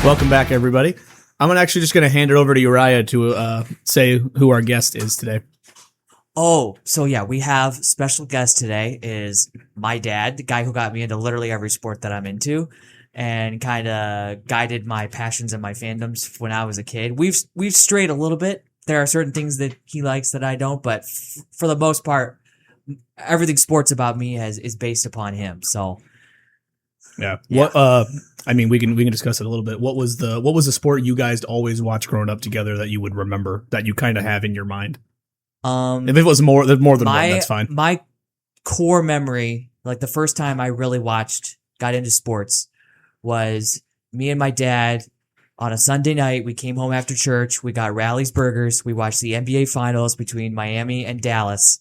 Welcome back, everybody. I'm actually just going to hand it over to Uriah to say who our guest is today. Oh, so yeah, we have special guest today is my dad, the guy who got me into literally every sport that I'm into and kind of guided my passions and my fandoms when I was a kid. We've strayed a little bit. There are certain things that he likes that I don't, but for the most part, everything sports about me is based upon him. So yeah. What I mean, we can discuss it a little bit. What was the sport you guys always watched growing up together that you would remember, that you kind of have in your mind? If it was more than one, that's fine. My core memory, like the first time I really got into sports, was me and my dad on a Sunday night. We came home after church. We got Rally's Burgers. We watched the NBA Finals between Miami and Dallas.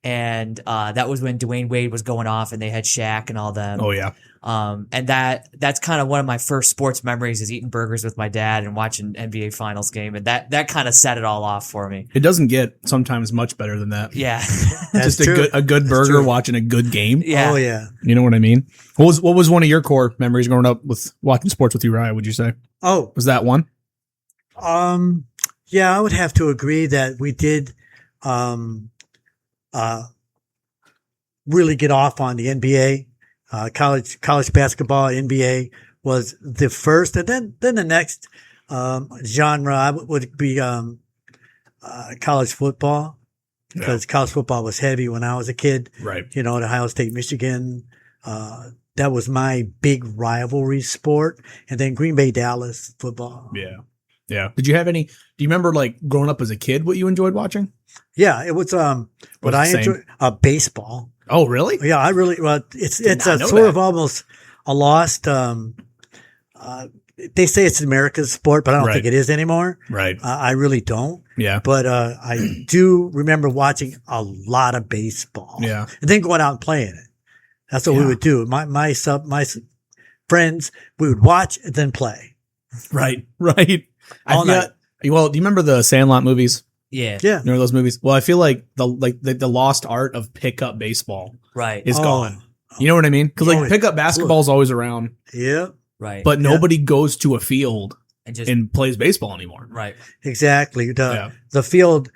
And that was when Dwayne Wade was going off and they had Shaq and all them. Oh, yeah. And that's kind of one of my first sports memories, is eating burgers with my dad and watching NBA Finals game. And that kind of set it all off for me. It doesn't get sometimes much better than that. Yeah. Just a good burger watching a good game. Yeah. Oh, yeah. You know what I mean? What was one of your core memories growing up with watching sports with Uriah, would you say? Oh, Was that one? yeah, I would have to agree that we did, really get off on the NBA. College basketball, NBA was the first, and then the next genre would be college football, because college football was heavy when I was a kid. Right. You know, at Ohio State, Michigan. That was my big rivalry sport, and then Green Bay, Dallas football. Yeah. Yeah. Do you remember, like, growing up as a kid, what you enjoyed watching? Yeah, it was what I enjoyed, baseball. Oh, really? Yeah, I really, well, it's a know sort that. of almost a lost, they say it's America's sport, but I don't Right. think it is anymore. Right. I really don't. Yeah. But I do remember watching a lot of baseball. Yeah. And then going out and playing it. That's what we would do. My friends, we would watch and then play. Right. Right. All night. Well, do you remember the Sandlot movies? Yeah. Yeah. Remember those movies? Well, I feel like the lost art of pickup baseball Right. is Oh. gone. You know what I mean? Because Oh, like pickup basketball is always around, Yeah, Right. but nobody goes to a field and just and plays baseball anymore. right. exactly. Yeah. The field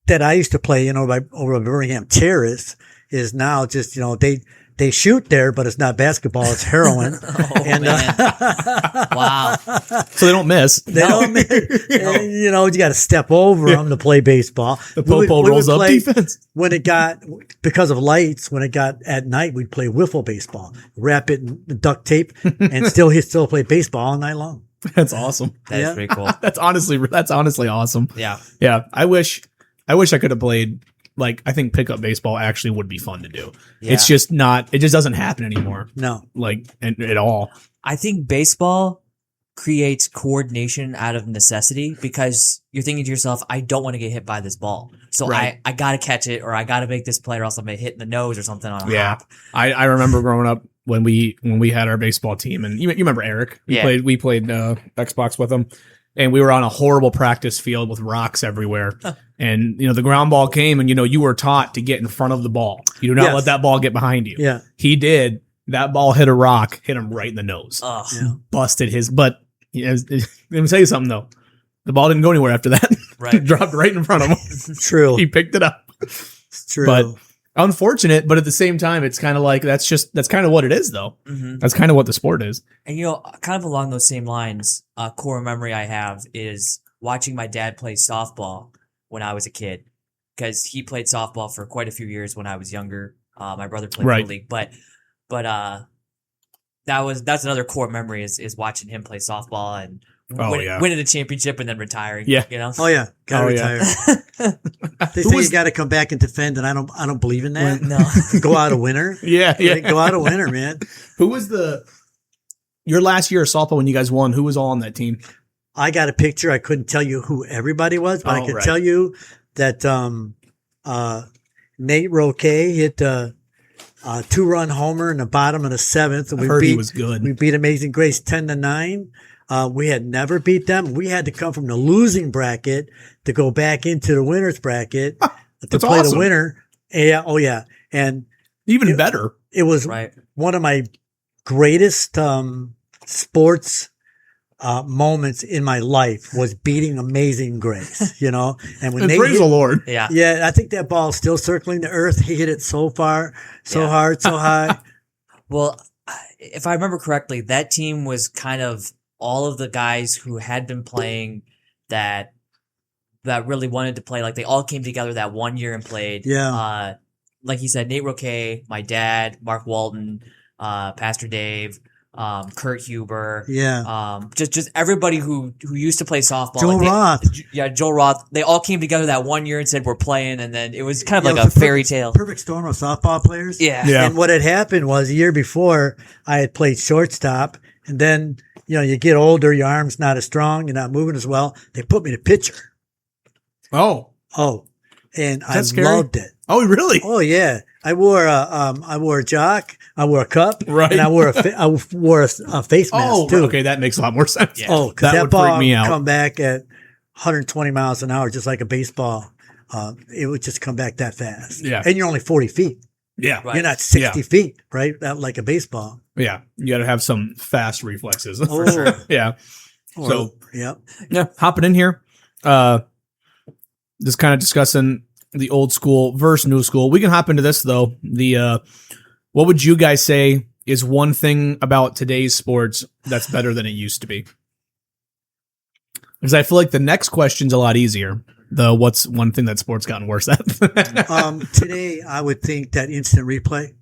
that I used to play, over Birmingham Terrace is now just, they shoot there, but it's not basketball, it's heroin. Oh, And, man. Wow. So they don't miss. They don't, you got to step over them to play baseball. The popo We rolls would up play- defense. When it got, because of lights, when it got at night, we'd play wiffle baseball, wrap it in duct tape, and still play baseball all night long. That's awesome. That's Yeah. pretty cool. That's honestly awesome. Yeah. Yeah. I wish I could have played. Like, I think pickup baseball actually would be fun to do. Yeah. It's just not. It just doesn't happen anymore. No. Like at all. I think baseball creates coordination out of necessity, because you're thinking to yourself, I don't want to get hit by this ball. So Right. I got to catch it, or I got to make this play, or else I'm going to hit in the nose or something on a Yeah. hop. I remember growing up when we had our baseball team, and you remember Eric. We played Xbox with him, and we were on a horrible practice field with rocks everywhere. And the ground ball came, and you were taught to get in front of the ball. You do not Yes. let that ball get behind you. Yeah. He did. That ball hit a rock, hit him right in the nose. Ugh. Yeah. Busted his. But let me tell you something though. The ball didn't go anywhere after that. Right. It dropped right in front of him. True. He picked it up. It's true. But unfortunate, but at the same time, it's kind of like that's kind of what it is, though. Mhm. That's kind of what the sport is. And kind of along those same lines, a core memory I have is watching my dad play softball when I was a kid, because he played softball for quite a few years when I was younger. My brother played Right. Little League, but that's another core memory is watching him play softball and winning a championship and then retiring. Yeah. Oh yeah, gotta Oh, yeah. retire. They say you got to come back and defend, and I don't believe in that. No. Go out a winner. Yeah, yeah. Go out a winner, man. Who was your last year of softball when you guys won? Who was all on that team? I got a picture. I couldn't tell you who everybody was, but I could right. tell you that Nate Roque hit a 2-run homer in the bottom of the 7th. And I heard he was good. We beat Amazing Grace 10-9. We had never beat them. We had to come from the losing bracket to go back into the winner's bracket to That's play awesome. the winner. Yeah. Oh yeah. And Even better. it was Right. one of my greatest sports moments in my life was beating Amazing Grace, you know, and when And they praise hit, the Lord. Yeah. yeah, I think that ball's still circling the earth. He hit it so far, so Yeah. hard, so high. Well, if I remember correctly, that team was kind of all of the guys who had been playing that really wanted to play. Like they all came together that one year and played. Yeah. Like you said, Nate Roque, my dad, Mark Walton, Pastor Dave, Kurt Huber. Yeah. Just everybody who used to play softball. Joe Roth. Yeah, Joe Roth. They all came together that one year and said we're playing, and then it was kind of Yeah, like it a was fairy tale. Perfect storm of softball players. Yeah. Yeah. And what had happened was a year before I had played shortstop, and then, you know, you get older, your arm's not as strong, you're not moving as well. They put me to pitcher. Oh. Oh, and I that scary? loved it. Oh, really? Oh yeah, I wore a jock, I wore a cup, Right. and I wore a face mask Oh, too. okay. That makes a lot more sense. Yeah. Oh, because That that would ball freak me out. would come back at 120 miles an hour, just like a baseball. It would just come back that fast. Yeah. And you're only 40 feet. Yeah. Right. You're not 60 Yeah. feet, right? Not like a baseball. Yeah. You got to have some fast reflexes. For Oh. sure. Yeah. Or- So, yep. yeah, hopping in here, just kind of discussing the old school versus new school. We can hop into this though. What would you guys say is one thing about today's sports that's better than it used to be? Because I feel like the next question's a lot easier. What's one thing that sports gotten worse at? Today, I would think that instant replay,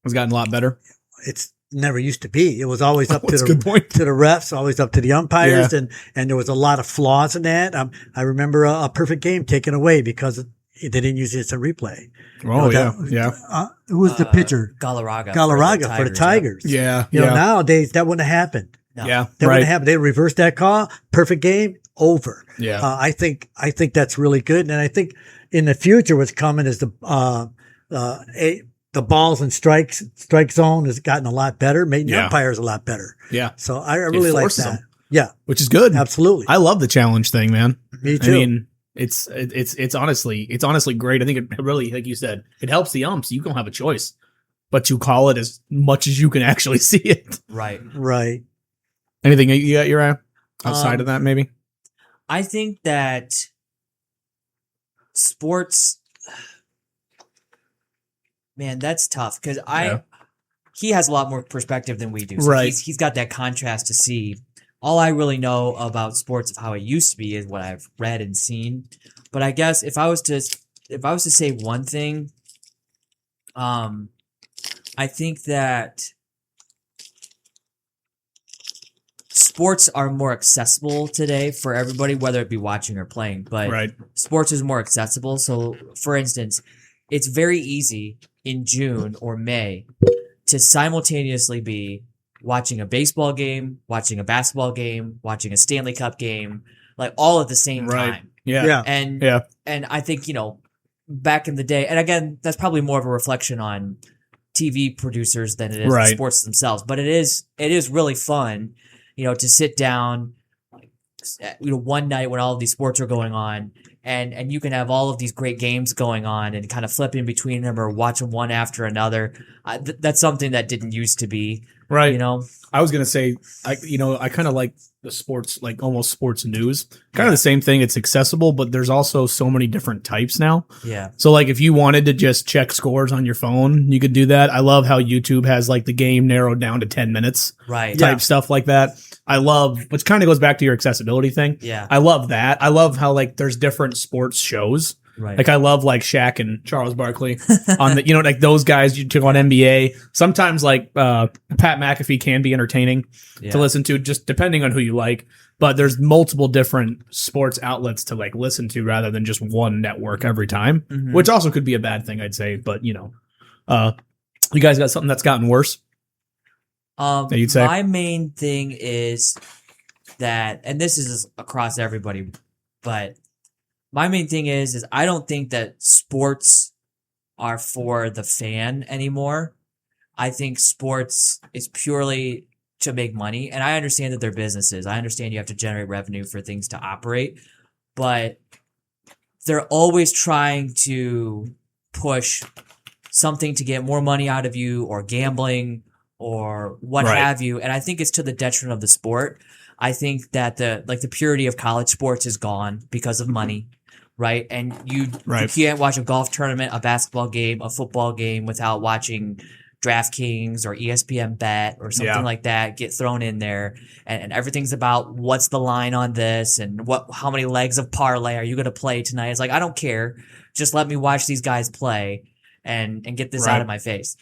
Has gotten a lot better. it's never used to be. It was always up to That's a good point. the refs, always up to the umpires, and there was a lot of flaws in that. I remember a perfect game taken away because they didn't use instant replay. Oh, that- yeah. Who was the pitcher? Galarraga For the Tigers. Yeah. You know, nowadays that wouldn't have happened. No. Yeah. That Right. wouldn't happen. They reversed that call. Perfect game. Over. Yeah. I think that's really good. And I think in the future, what's coming is the balls and strike zone has gotten a lot better, making the Yeah. umpires a lot better. Yeah. So I really like forces that. them. Yeah, Which is good. absolutely. I love the challenge thing, man. Me I too. mean, it's honestly great. I think it really, like you said, it helps the umps. You don't have a choice but to call it as much as you can actually see it. Right. Right. Anything you got your eye outside of that, maybe? I think that sports, man, that's tough because he has a lot more perspective than we do. So Right. he's got that contrast to see. All I really know about sports of how it used to be is what I've read and seen. But I guess if I was to say one thing, I think that sports are more accessible today for everybody, whether it be watching or playing. But Right. sports is more accessible. So, for instance, it's very easy in June or May to simultaneously be watching a baseball game, watching a basketball game, watching a Stanley Cup game, like all at the same Right. time. Yeah. Yeah. And Yeah. and I think, back in the day, and again, that's probably more of a reflection on TV producers than it is Right. the sports themselves. But it is really fun, to sit down, one night when all of these sports are going on, and you can have all of these great games going on and kind of flip in between them or watch them one after another. That's something that didn't used to be, Right. I I was gonna say, I kind of like the sports, like almost sports news. Kind of the same thing. It's accessible, but there's also so many different types now. Yeah. So like if you wanted to just check scores on your phone, you could do that. I love how YouTube has like the game narrowed down to 10 minutes Right. type stuff like that. I love, which kind of goes back to your accessibility thing. Yeah. I love that. I love how like there's different sports shows. Right. Like I love like Shaq and Charles Barkley on the, like those guys you took on NBA. Sometimes like Pat McAfee can be entertaining to listen to, just depending on who you like. But there's multiple different sports outlets to like listen to rather than just one network every time, Mhm. which also could be a bad thing, I'd say. But you guys got something that's gotten worse? that you'd say? My main thing is that, and this is across everybody, but my main thing is I don't think that sports are for the fan anymore. I think sports is purely to make money, and I understand that they're businesses. I understand you have to generate revenue for things to operate, but they're always trying to push something to get more money out of you, or gambling, or what Right. have you. And I think it's to the detriment of the sport. I think that the purity of college sports is gone because of money, right? And you can't watch a golf tournament, a basketball game, a football game without watching DraftKings or ESPN Bet or something like that get thrown in there, and everything's about what's the line on this and how many legs of parlay are you going to play tonight. It's like, I don't care, just let me watch these guys play and get this out of my face.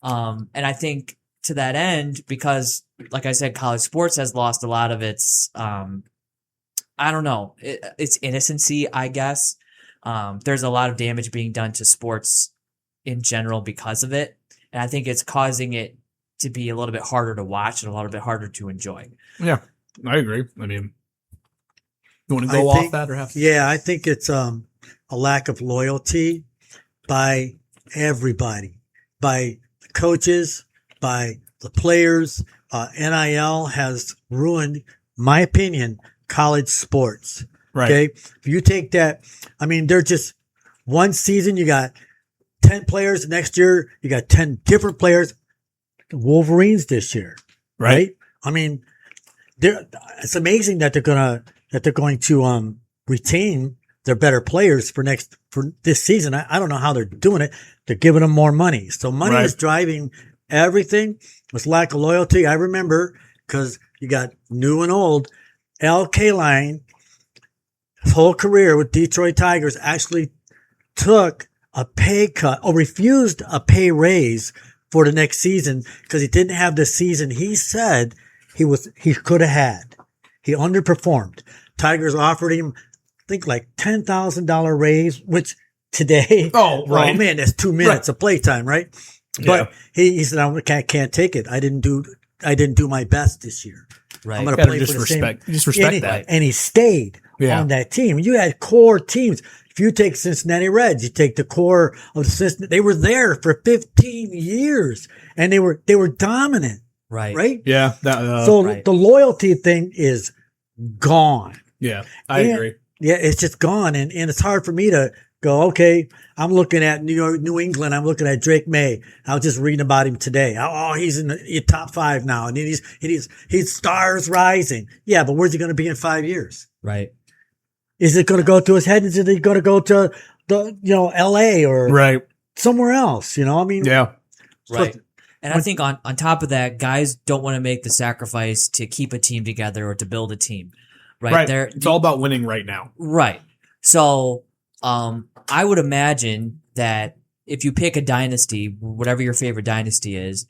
And I think to that end, because like I said, college sports has lost a lot of its I don't know, its innocency, I guess. There's a lot of damage being done to sports in general because of it. And I think it's causing it to be a little bit harder to watch and a little bit harder to enjoy. Yeah, I agree. I mean, you want to go off that or have? Yeah, I think it's a lack of loyalty by everybody, by the coaches, by the players. NIL has ruined, my opinion, college sports. Right. Okay. If you take that, I mean, they're just one season, you got 10 players. Next year, you got 10 different players. The Wolverines this year, right? I mean, it's amazing that they're going to retain their better players for this season. I don't know how they're doing it. They're giving them more money, so money is driving everything. It's lack of loyalty. I remember, because you got new and old. Al Kaline, his whole career with Detroit Tigers, actually took a pay cut or refused a pay raise for the next season because he didn't have the season he said he could have had. He underperformed. Tigers offered him, I think, like $10,000 raise, which today, oh man, that's 2 minutes of playtime, right? But he said, I can't take it. I didn't do my best this year. Right. I'm going to play for the same. Just respect that. And he stayed on that team. You had core teams. If you take Cincinnati Reds, you take the core of the Cincinnati. They were there for 15 years, and they were dominant. Right. Right. Yeah. The loyalty thing is gone. Yeah, I agree. Yeah, it's just gone, and it's hard for me to go, okay, I'm looking at New England. I'm looking at Drake May. I was just reading about him today. Oh, he's in the top 5 now, and he's stars rising. Yeah, but where's he going to be in 5 years? Right. Is it going to go to his head? Is it going to go to L.A. or somewhere else? I mean, yeah, right. And I think on top of that, guys don't want to make the sacrifice to keep a team together or to build a team. Right. It's all about winning right now. Right. So, I would imagine that if you pick a dynasty, whatever your favorite dynasty is,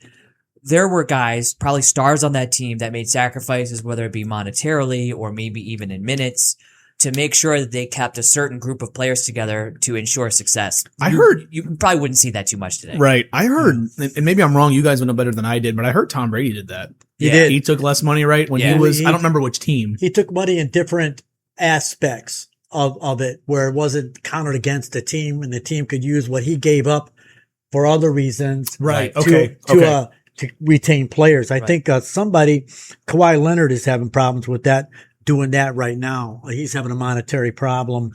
there were guys, probably stars on that team, that made sacrifices, whether it be monetarily or maybe even in minutes, to make sure that they kept a certain group of players together to ensure success. I heard you probably wouldn't see that too much today. Right. I heard, and maybe I'm wrong, you guys would know better than I did, but I heard Tom Brady did that. He did. He took less money, right? When he was, I don't remember which team. He took money in different aspects of it, where it wasn't counted against the team, and the team could use what he gave up for other reasons. Right. To retain players. I think Kawhi Leonard is having problems with that, doing that right now. He's having a monetary problem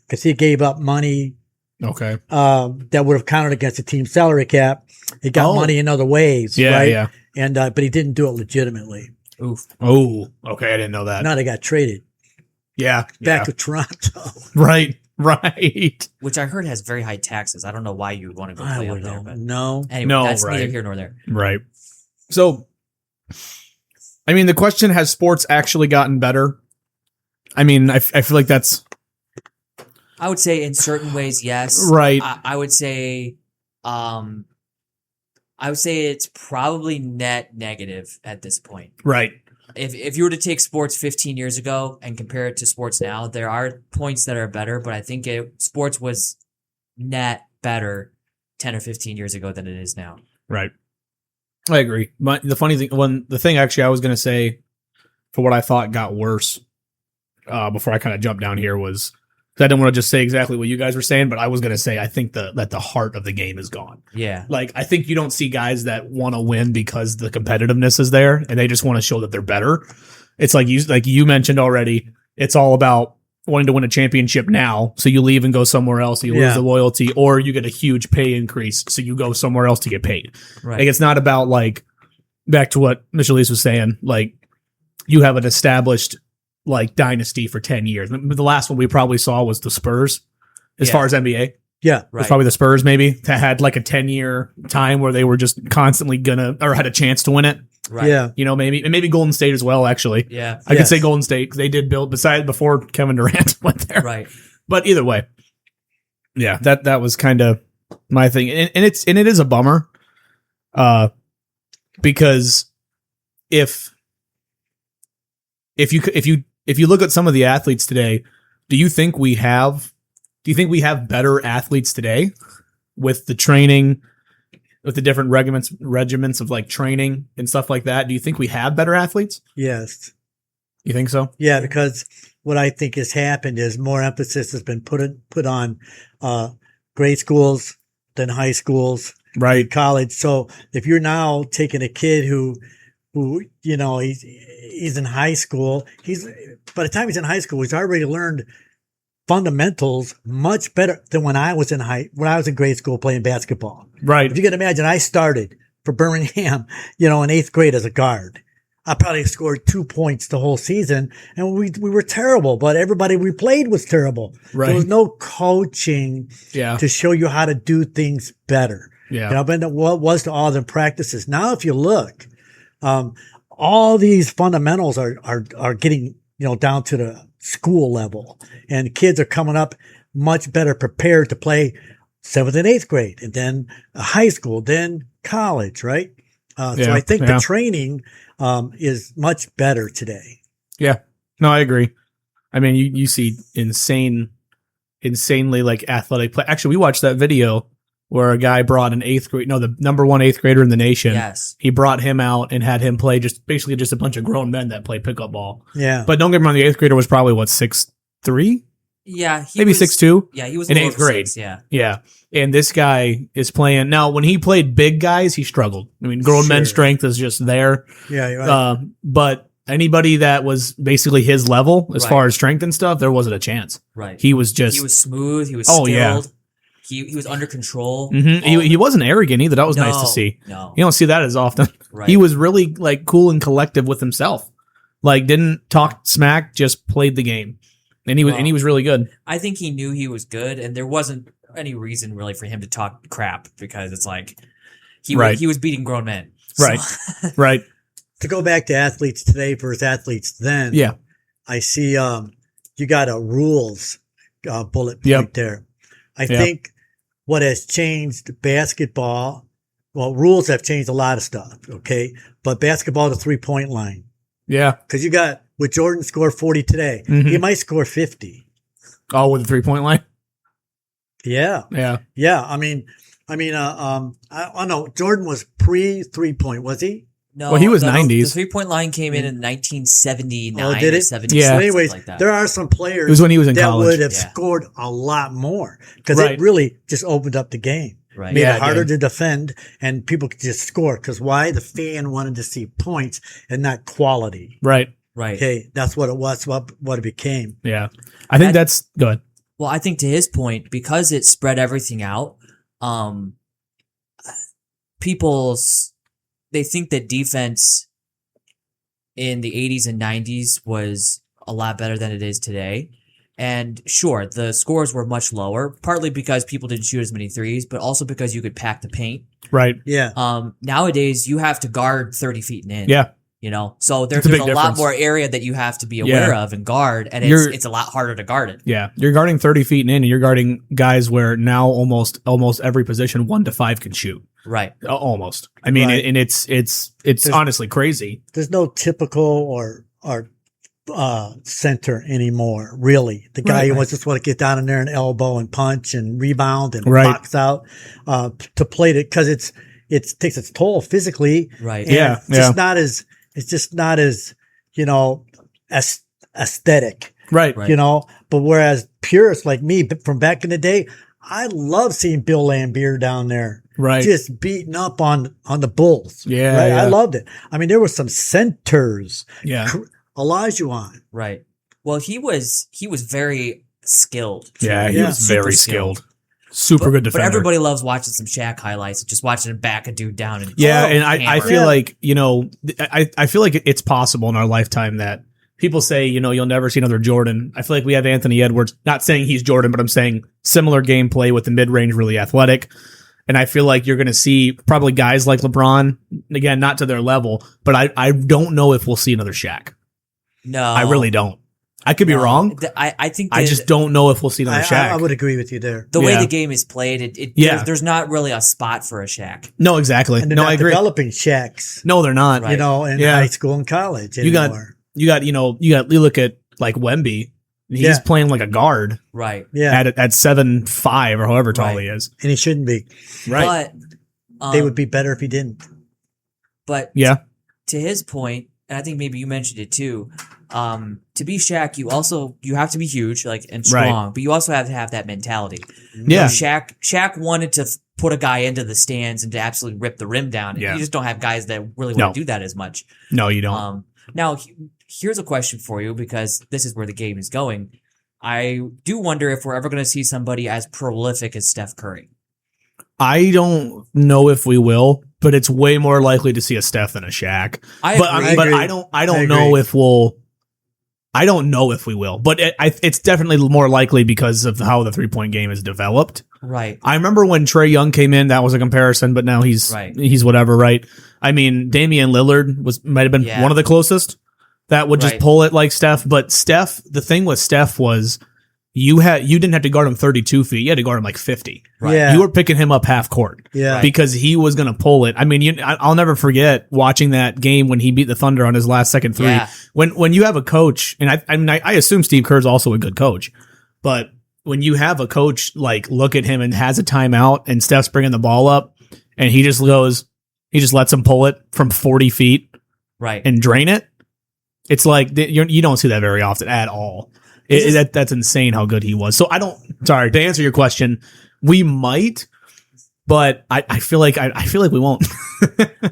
because he gave up money. Okay. That would have counted against the team salary cap. He got money in other ways. Yeah. Right? Yeah. And, but he didn't do it legitimately. Oof. Oh, okay. I didn't know that. Now they got traded. Yeah. Back to Toronto. Right. Which I heard has very high taxes. I don't know why you would want to go play up there. But anyway, that's neither here nor there. Right. So, I mean, the question, has sports actually gotten better? I mean, I feel like that's... I would say in certain ways, yes. Right. I would say... it's probably net negative at this point. Right. If you were to take sports 15 years ago and compare it to sports now, there are points that are better, but I think sports was net better 10 or 15 years ago than it is now. Right. I agree. But the funny thing, the thing actually I was going to say for what I thought got worse before I kind of jumped down here was, I didn't want to just say exactly what you guys were saying, but I was going to say I think that the heart of the game is gone. Yeah. Like, I think you don't see guys that want to win because the competitiveness is there and they just want to show that they're better. It's like you mentioned already, it's all about wanting to win a championship now, so you leave and go somewhere else, you lose the loyalty, or you get a huge pay increase, so you go somewhere else to get paid. Right. Like, it's not about, like, back to what Michelise was saying, like, you have an established like dynasty for 10 years. The last one we probably saw was the Spurs as far as NBA. Yeah. It was probably the Spurs maybe that had like a 10-year time where they were just constantly had a chance to win it. Right. Yeah. You know, maybe Golden State as well, actually. Yeah. I could say Golden State. They did build before Kevin Durant went there. Right. But either way, yeah, that was kind of my thing. And it is a bummer. Because if you look at some of the athletes today, do you think we have better athletes today with the training, with the different regiments of like training and stuff like that? Do you think we have better athletes? Yes. You think so? Yeah, because what I think has happened is more emphasis has been put on grade schools than high schools, right? College. So if you're now taking a kid who you know he's in high school, by the time he's in high school, he's already learned fundamentals much better than when I was in grade school playing basketball. Right. If you can imagine, I started for Birmingham, in 8th grade as a guard. I probably scored 2 points the whole season, and we were terrible, but everybody we played was terrible. Right. There was no coaching to show you how to do things better. Yeah. But what was to all the practices. Now, if you look, all these fundamentals are getting, down to the school level, and kids are coming up much better prepared to play 7th and 8th grade, and then high school, then college, right? So I think the training is much better today. Yeah. No, I agree. I mean, you see insanely like athletic play. Actually, we watched that video where a guy brought the number 1 8th grader in the nation. Yes. He brought him out and had him play basically just a bunch of grown men that play pickup ball. Yeah. But don't get me wrong, the 8th grader was probably 6'3"? Yeah. Maybe 6'2"? Yeah, he was in 8th grade. 6, yeah. Yeah. And this guy is playing. Now, when he played big guys, he struggled. I mean, grown men's strength is just there. Yeah, you're right. But anybody that was basically his level as far as strength and stuff, there wasn't a chance. Right. He was smooth. He was skilled. Yeah. He was under control. Mm-hmm. He wasn't arrogant either. That was nice to see. No. You don't see that as often. Right. He was really like cool and collective with himself. Like didn't talk smack, just played the game. And he was really good. I think he knew he was good, and there wasn't any reason really for him to talk crap, because it's like he was beating grown men. So. Right. Right. To go back to athletes today versus athletes then. Yeah. I see you got a rules bullet point there. I think what has changed basketball, rules have changed a lot of stuff, okay? But basketball, the 3-point line. Yeah. Because with Jordan scored 40 today, he might score 50. Oh, with the 3-point line? Yeah. Yeah. Yeah. I know Jordan was pre 3-point, was he? No. Well, he was the 90s. The 3-point line came in 1979 Oh, did it? or 76. Yeah. So anyways, like that. there are some players It was when he was in that college. would have scored a lot more, because it really just opened up the game. Right. Made Yeah, it harder it to defend, and people could just score. Because why? The fan wanted to see points and not quality. Right. Right. Okay, that's what it was. What it became. Yeah. I think that's good. Well, I think to his point, because it spread everything out, they think that defense in the 80s and 90s was a lot better than it is today. And sure, the scores were much lower, partly because people didn't shoot as many threes, but also because you could pack the paint. Right. Yeah. Nowadays, you have to guard 30 feet and in. Yeah. So there's a lot difference. more area that you have to be aware of and guard, and it's a lot harder to guard it. Yeah. You're guarding 30 feet and in, and you're guarding guys where now almost every position 1 to 5 can shoot. Right. Almost. I mean, and it's honestly crazy. There's no typical or center anymore, really. The guy who just want to get down in there and elbow and punch and rebound and box out to play it, because it takes its toll physically. Right. And it's just not as aesthetic. Right. But whereas purists like me from back in the day, I love seeing Bill Laimbeer down there. Right. Just beating up on the Bulls. Yeah, right? yeah. I loved it. I mean, there were some centers. Yeah. Olajuwon. Right. Well, he was very skilled. Yeah, he was Super very skilled. super good defender. But everybody loves watching some Shaq highlights, just watching him back a dude down. And and I feel Yeah. like, I feel like it's possible in our lifetime that people say, you'll never see another Jordan. I feel like we have Anthony Edwards, not saying he's Jordan, but I'm saying similar gameplay with the mid-range, really athletic. And I feel like you're going to see probably guys like LeBron, again, not to their level, but I don't know if we'll see another Shaq. No, I really don't. I could be wrong. I think I just don't know if we'll see another Shaq. I would agree with you there. the way Yeah. the game is played, Yeah. there's not really a spot for a Shaq. No, exactly. And they're No, not I agree. developing Shaqs, No, they're not. Right. in Yeah. high school and college You got- anymore. You look at like Wemby. He's Yeah. playing like a guard Right. Yeah, at 7'5" or however tall Right. he is. and he shouldn't be. Right. But They would be better if he didn't. But Yeah. to his point, and I think maybe you mentioned it too. To be Shaq, you have to be huge, like and strong, but you also have to have that mentality. Yeah. Shaq wanted to put a guy into the stands and to absolutely rip the rim down. Yeah. You just don't have guys that really No. want to do that as much. No, you don't. Now, here's a question for you because this is where the game is going. I do wonder if we're ever going to see somebody as prolific as Steph Curry. I don't know if we will, but it's way more likely to see a Steph than a Shaq. I But agree. but agree. I don't I know agree. if we'll. I don't know if we will, but it's definitely more likely because of how the 3-point game is developed. Right. I remember when Trae Young came in, that was a comparison, but now he's Right. whatever, right? I mean, Damian Lillard might have been Yeah. one of the closest that would just Right. pull it like Steph. But Steph, the thing with Steph was you didn't have to guard him 32 feet, you had to guard him like 50. Right. Yeah, You were picking him up half court yeah. because he was going to pull it. I mean, I'll never forget watching that game when he beat the Thunder on his last second three. Yeah. When you have a coach, and I assume Steve Kerr's also a good coach, but when you have a coach like look at him and has a timeout and Steph's bringing the ball up and he just lets him pull it from 40 feet Right. and drain it. It's like you don't see that very often at all. That's insane how good he was. So sorry to answer your question, we might, but I feel like we won't.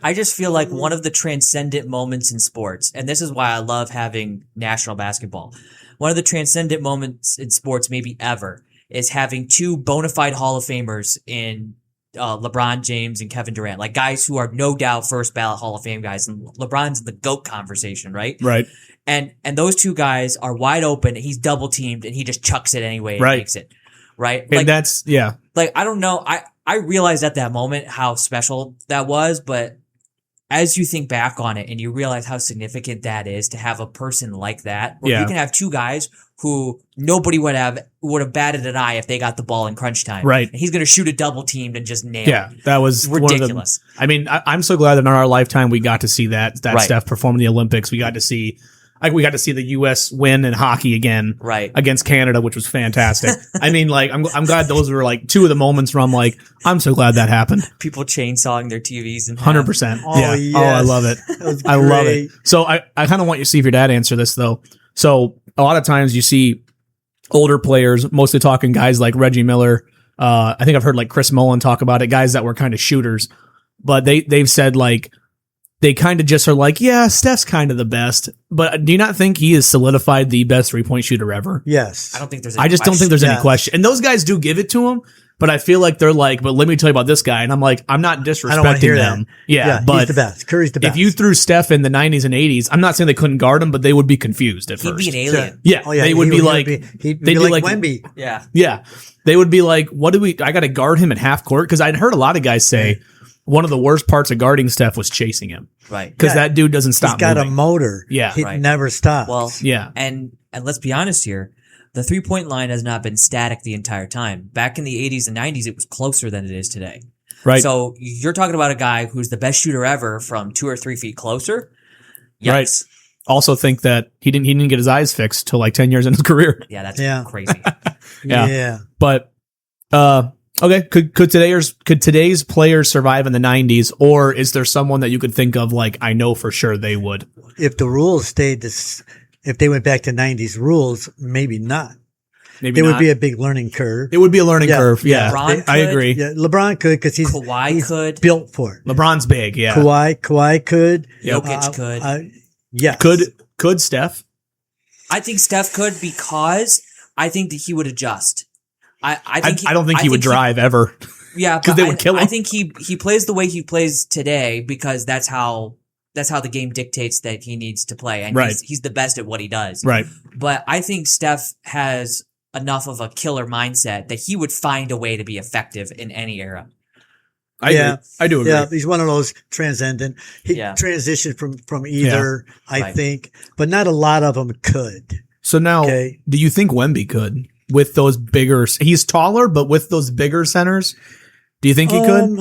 I just feel like one of the transcendent moments in sports, and this is why I love having national basketball. One of the transcendent moments in sports, maybe ever, is having two bona fide Hall of Famers in LeBron James and Kevin Durant, like guys who are no doubt first ballot Hall of Fame guys. And LeBron's in the GOAT conversation, right? Right. And those two guys are wide open. He's double teamed, and he just chucks it anyway and Right. makes it. Right? And that's I don't know. I realized at that moment how special that was, but as you think back on it and you realize how significant that is to have a person like that, where Yeah. you can have two guys who nobody would have batted an eye if they got the ball in crunch time. Right. And he's going to shoot a double teamed and just nail yeah, it. that was Ridiculous. One of the, I mean, I'm so glad that in our lifetime we got to see that Right. Steph perform in the Olympics. We got to see the U.S. win in hockey again. Right. Against Canada, which was fantastic. I mean, like, I'm glad those were like two of the moments where I'm like, I'm so glad that happened. People chainsawing their TVs and 100%. Oh, yeah. yes. Oh, I love it. That was I love it. great. So I kind of want you to see if your dad answer this though. So a lot of times you see older players, mostly talking guys like Reggie Miller. I think I've heard like Chris Mullin talk about it, guys that were kind of shooters, but they've said like, they kind of just are like, yeah, Steph's kind of the best, but do you not think he has solidified the best 3-point shooter ever? Yes. I don't think there's I just don't think there's any Yeah. question. And those guys do give it to him, but I feel like they're like, but let me tell you about this guy. And I'm like, I'm not I don't want to disrespecting hear them. that. Yeah, he's but the best. Curry's the best. if you threw Steph in the 90s and 80s, I'm not saying they couldn't guard him, but they would be confused at He'd first. be an alien. Yeah, Oh, yeah, they would be like, he'd they'd be be like like- Wemby. Yeah. yeah, they would be like, what do we? I got to guard him at half court because I'd heard a lot of guys say one of the worst parts of guarding Steph was chasing him Right. because Yeah. that dude doesn't He's stop got moving. a motor. Yeah. It Right. never stops. Well, Yeah, And let's be honest here. The 3-point line has not been static the entire time. Back in the 80s and 90s, it was closer than it is today. right. So you're talking about a guy who's the best shooter ever from 2 or 3 feet closer. Right. Yikes. Also think that he didn't get his eyes fixed till like 10 years in his career. Yeah, that's Yeah. crazy. Yeah. yeah. But okay, could today's players survive in the 90s, or is there someone that you could think of like I know for sure they would? If the rules stayed this, if they went back to 90s rules, maybe not. Maybe There would not. be a big learning curve. It would be a learning Yeah, curve. Yeah, LeBron I could. agree. Yeah, LeBron could because he's Kawhi could. built for it. LeBron's big. Yeah, Kawhi could. Jokic could. Yes. could Steph? I think Steph could because I think that he would adjust. I don't think he would drive ever. Yeah, because they would kill him. I think he plays the way he plays today because that's how the game dictates that he needs to play, and Right. he's the best at what he does. Right. But I think Steph has enough of a killer mindset that he would find a way to be effective in any era. I do agree. Yeah, he's one of those transcendent. He Yeah. transitioned from either, I Right. think, but not a lot of them could. So now, Okay. do you think Wemby could with those bigger? He's taller, but with those bigger centers, do you think he could?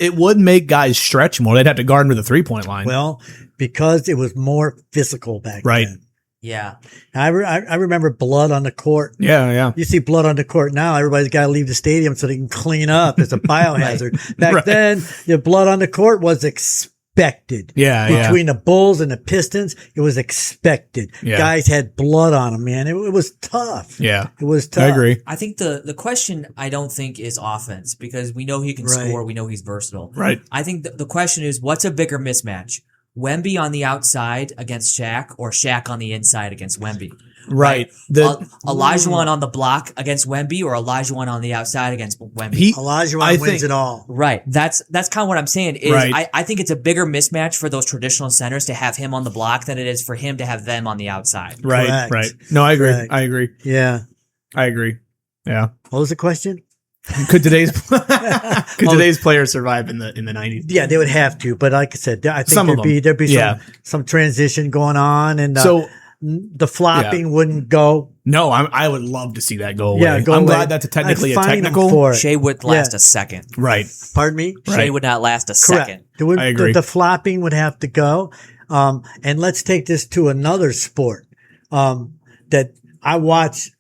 It would make guys stretch more. They'd have to guard him to the 3-point line. Well, because it was more physical back Right. then. Yeah. I remember blood on the court. yeah. You see blood on the court now, everybody's got to leave the stadium so they can clean up. It's a biohazard. Back Right. then, the blood on the court was expected. Yeah. Between the Bulls and the Pistons, it was expected. Yeah. Guys had blood on them, man. It was tough. Yeah. It was tough. I agree. I think the question I don't think is offense because we know he can Right. score. We know he's versatile. Right. I think the question is what's a bigger mismatch? Wemby on the outside against Shaq or Shaq on the inside against Wemby? Right. Olajuwon on the block against Wemby or Olajuwon on the outside against Wemby? Olajuwon wins it all. Right. That's kind of what I'm saying is Right. I think it's a bigger mismatch for those traditional centers to have him on the block than it is for him to have them on the outside. Right. Correct. Right. No, I agree. Correct. I agree. Yeah. I agree. Yeah. What was the question? Could today's players survive in the 90s? Yeah, they would have to, but like I said, I think Some of there'd be Yeah. some transition going on, and So the flopping wouldn't go. no, I would love to see that go away. Yeah, go I'm away. glad that's technically I'd a fine 'em technical. for it. Shea would last Yeah. a second. Right. Pardon me. Right. Shea would not last a Correct. second. I agree. The flopping would have to go. And let's take this to another sport that I watch.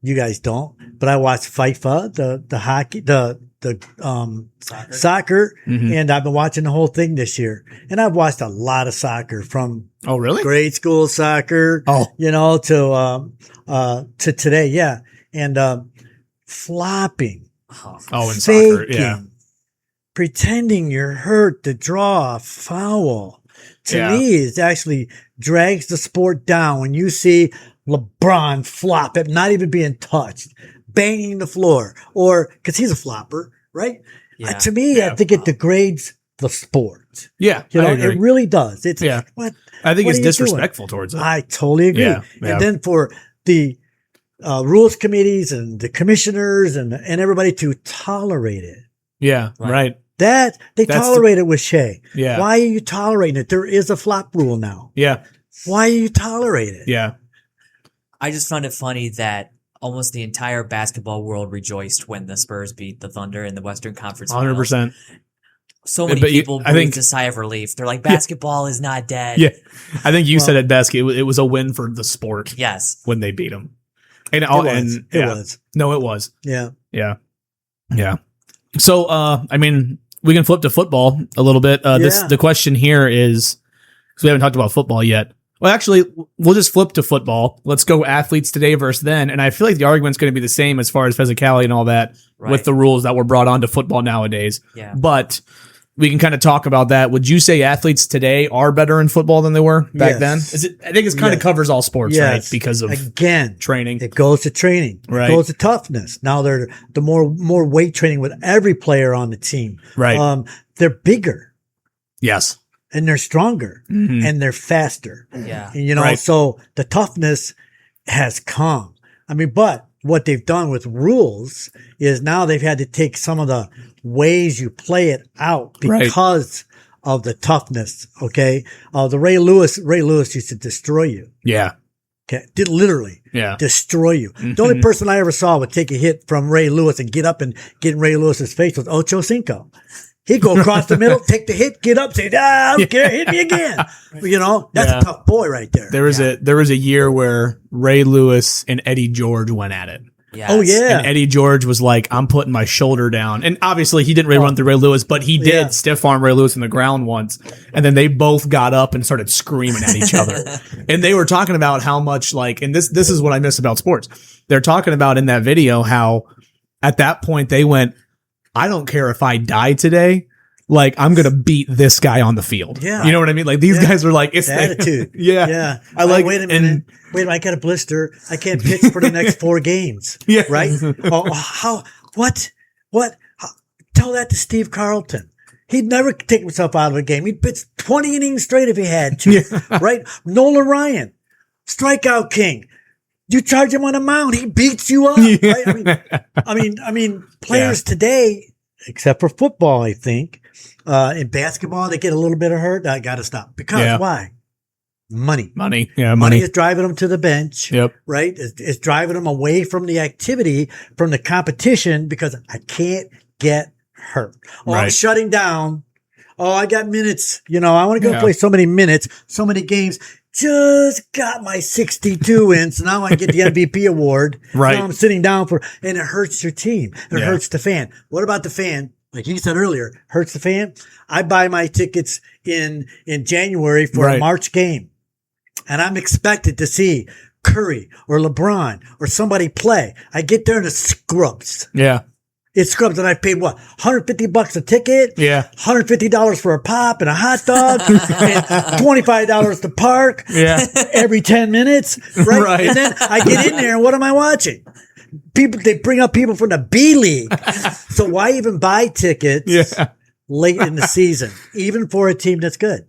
You guys don't, but I watch FIFA, the hockey, the soccer, Mhm. and I've been watching the whole thing this year. And I've watched a lot of soccer from Oh, really? grade school soccer, Oh. to today. Yeah. And, flopping, Oh, in soccer. faking, Yeah. pretending you're hurt to draw a foul. To Yeah. me, it actually drags the sport down when you see LeBron flop it, not even being touched, banging the floor, or because he's a flopper, right? Yeah. To me, I think it degrades the sport. Yeah. You know, I agree. it really does. It's Yeah. what I think what it's are you disrespectful towards it. I totally agree. Yeah, yeah. And then for the rules committees and the commissioners and everybody to tolerate it. Yeah. Right. Right. That they That's tolerate it with Shea. Yeah. Why are you tolerating it? There is a flop rule now. Yeah. Why are you tolerating it? Yeah. I just found it funny that almost the entire basketball world rejoiced when the Spurs beat the Thunder in the Western Conference Finals. 100%. So many But people I think- breathed a sigh of relief. They're like, basketball is not dead. Yeah. I think you said it best. It was a win for the sport Yes. when they beat them. And It was. and It yeah. was. No, it was. Yeah. Yeah. Yeah. So, I mean, we can flip to football a little bit. The question here is, because we haven't talked about football yet. Well, actually, we'll just flip to football. Let's go athletes today versus then. And I feel like the argument's going to be the same as far as physicality and all that Right. with the rules that were brought onto football nowadays. Yeah. But we can kind of talk about that. Would you say athletes today are better in football than they were back Yes. then? I think it kind of Yes. covers all sports, Yes. right? Because of Again, training. it goes to training. Right. It goes to toughness. Now they're the more weight training with every player on the team. Right. They're bigger Yes. and they're stronger Mhm. and they're faster. Yeah. And, you know, Right. so the toughness has come. I mean, but what they've done with rules is now they've had to take some of the ways you play it out Right. because of the toughness. Okay. The Ray Lewis used to destroy you. Yeah. Okay. Did literally Yeah. destroy you. The only person I ever saw would take a hit from Ray Lewis and get up and get in Ray Lewis's face was Ocho Cinco. He'd go across the middle, take the hit, get up, say, I don't care, hit me again. You know, that's Yeah. a tough boy right there. There was a year where Ray Lewis and Eddie George went at it. Yes. Oh, yeah. And Eddie George was like, I'm putting my shoulder down. And obviously he didn't really run through Ray Lewis, but he did Yeah. stiff arm Ray Lewis in the ground once. And then they both got up and started screaming at each other. And they were talking about how much and this is what I miss about sports. They're talking about in that video how at that point they went, I don't care if I die today. like, I'm going to beat this guy on the field. Yeah. You know what I mean? Like, these guys are like, it's The attitude. Yeah. Yeah. I like, wait a minute. I got a blister. I can't pitch for the next 4 games. Yeah. Right? What? Tell that to Steve Carlton. He'd never take himself out of a game. He'd pitch 20 innings straight if he had to. Yeah. Right? Nolan Ryan, strikeout king. You charge him on a mound, he beats you up. Yeah. Right? I mean, players today, except for football, I think, in basketball, they get a little bit of hurt. I got to stop. Because why? Money. Money. Yeah. Money is driving them to the bench. Yep. Right? It's driving them away from the activity, from the competition, because I can't get hurt. Oh, I'm Right. shutting down. Oh, I got minutes. I want to go Yeah. play so many minutes, so many games. Just got my 62 in, so now I get the MVP award. Right. Now I'm sitting down and it hurts your team. It Yeah. hurts the fan. What about the fan? Like you said earlier, hurts the fan. I buy my tickets in January for a Right. March game, and I'm expected to see Curry or LeBron or somebody play. I get there and it's scrubs. Yeah. It's scrubs, and I paid what, $150 a ticket? Yeah. $150 for a pop and a hot dog, and $25 to park. Yeah. Every 10 minutes, right? Right. And then I get in there, and what am I watching? They bring up people from the B League. So why even buy tickets Yeah. late in the season, even for a team that's good?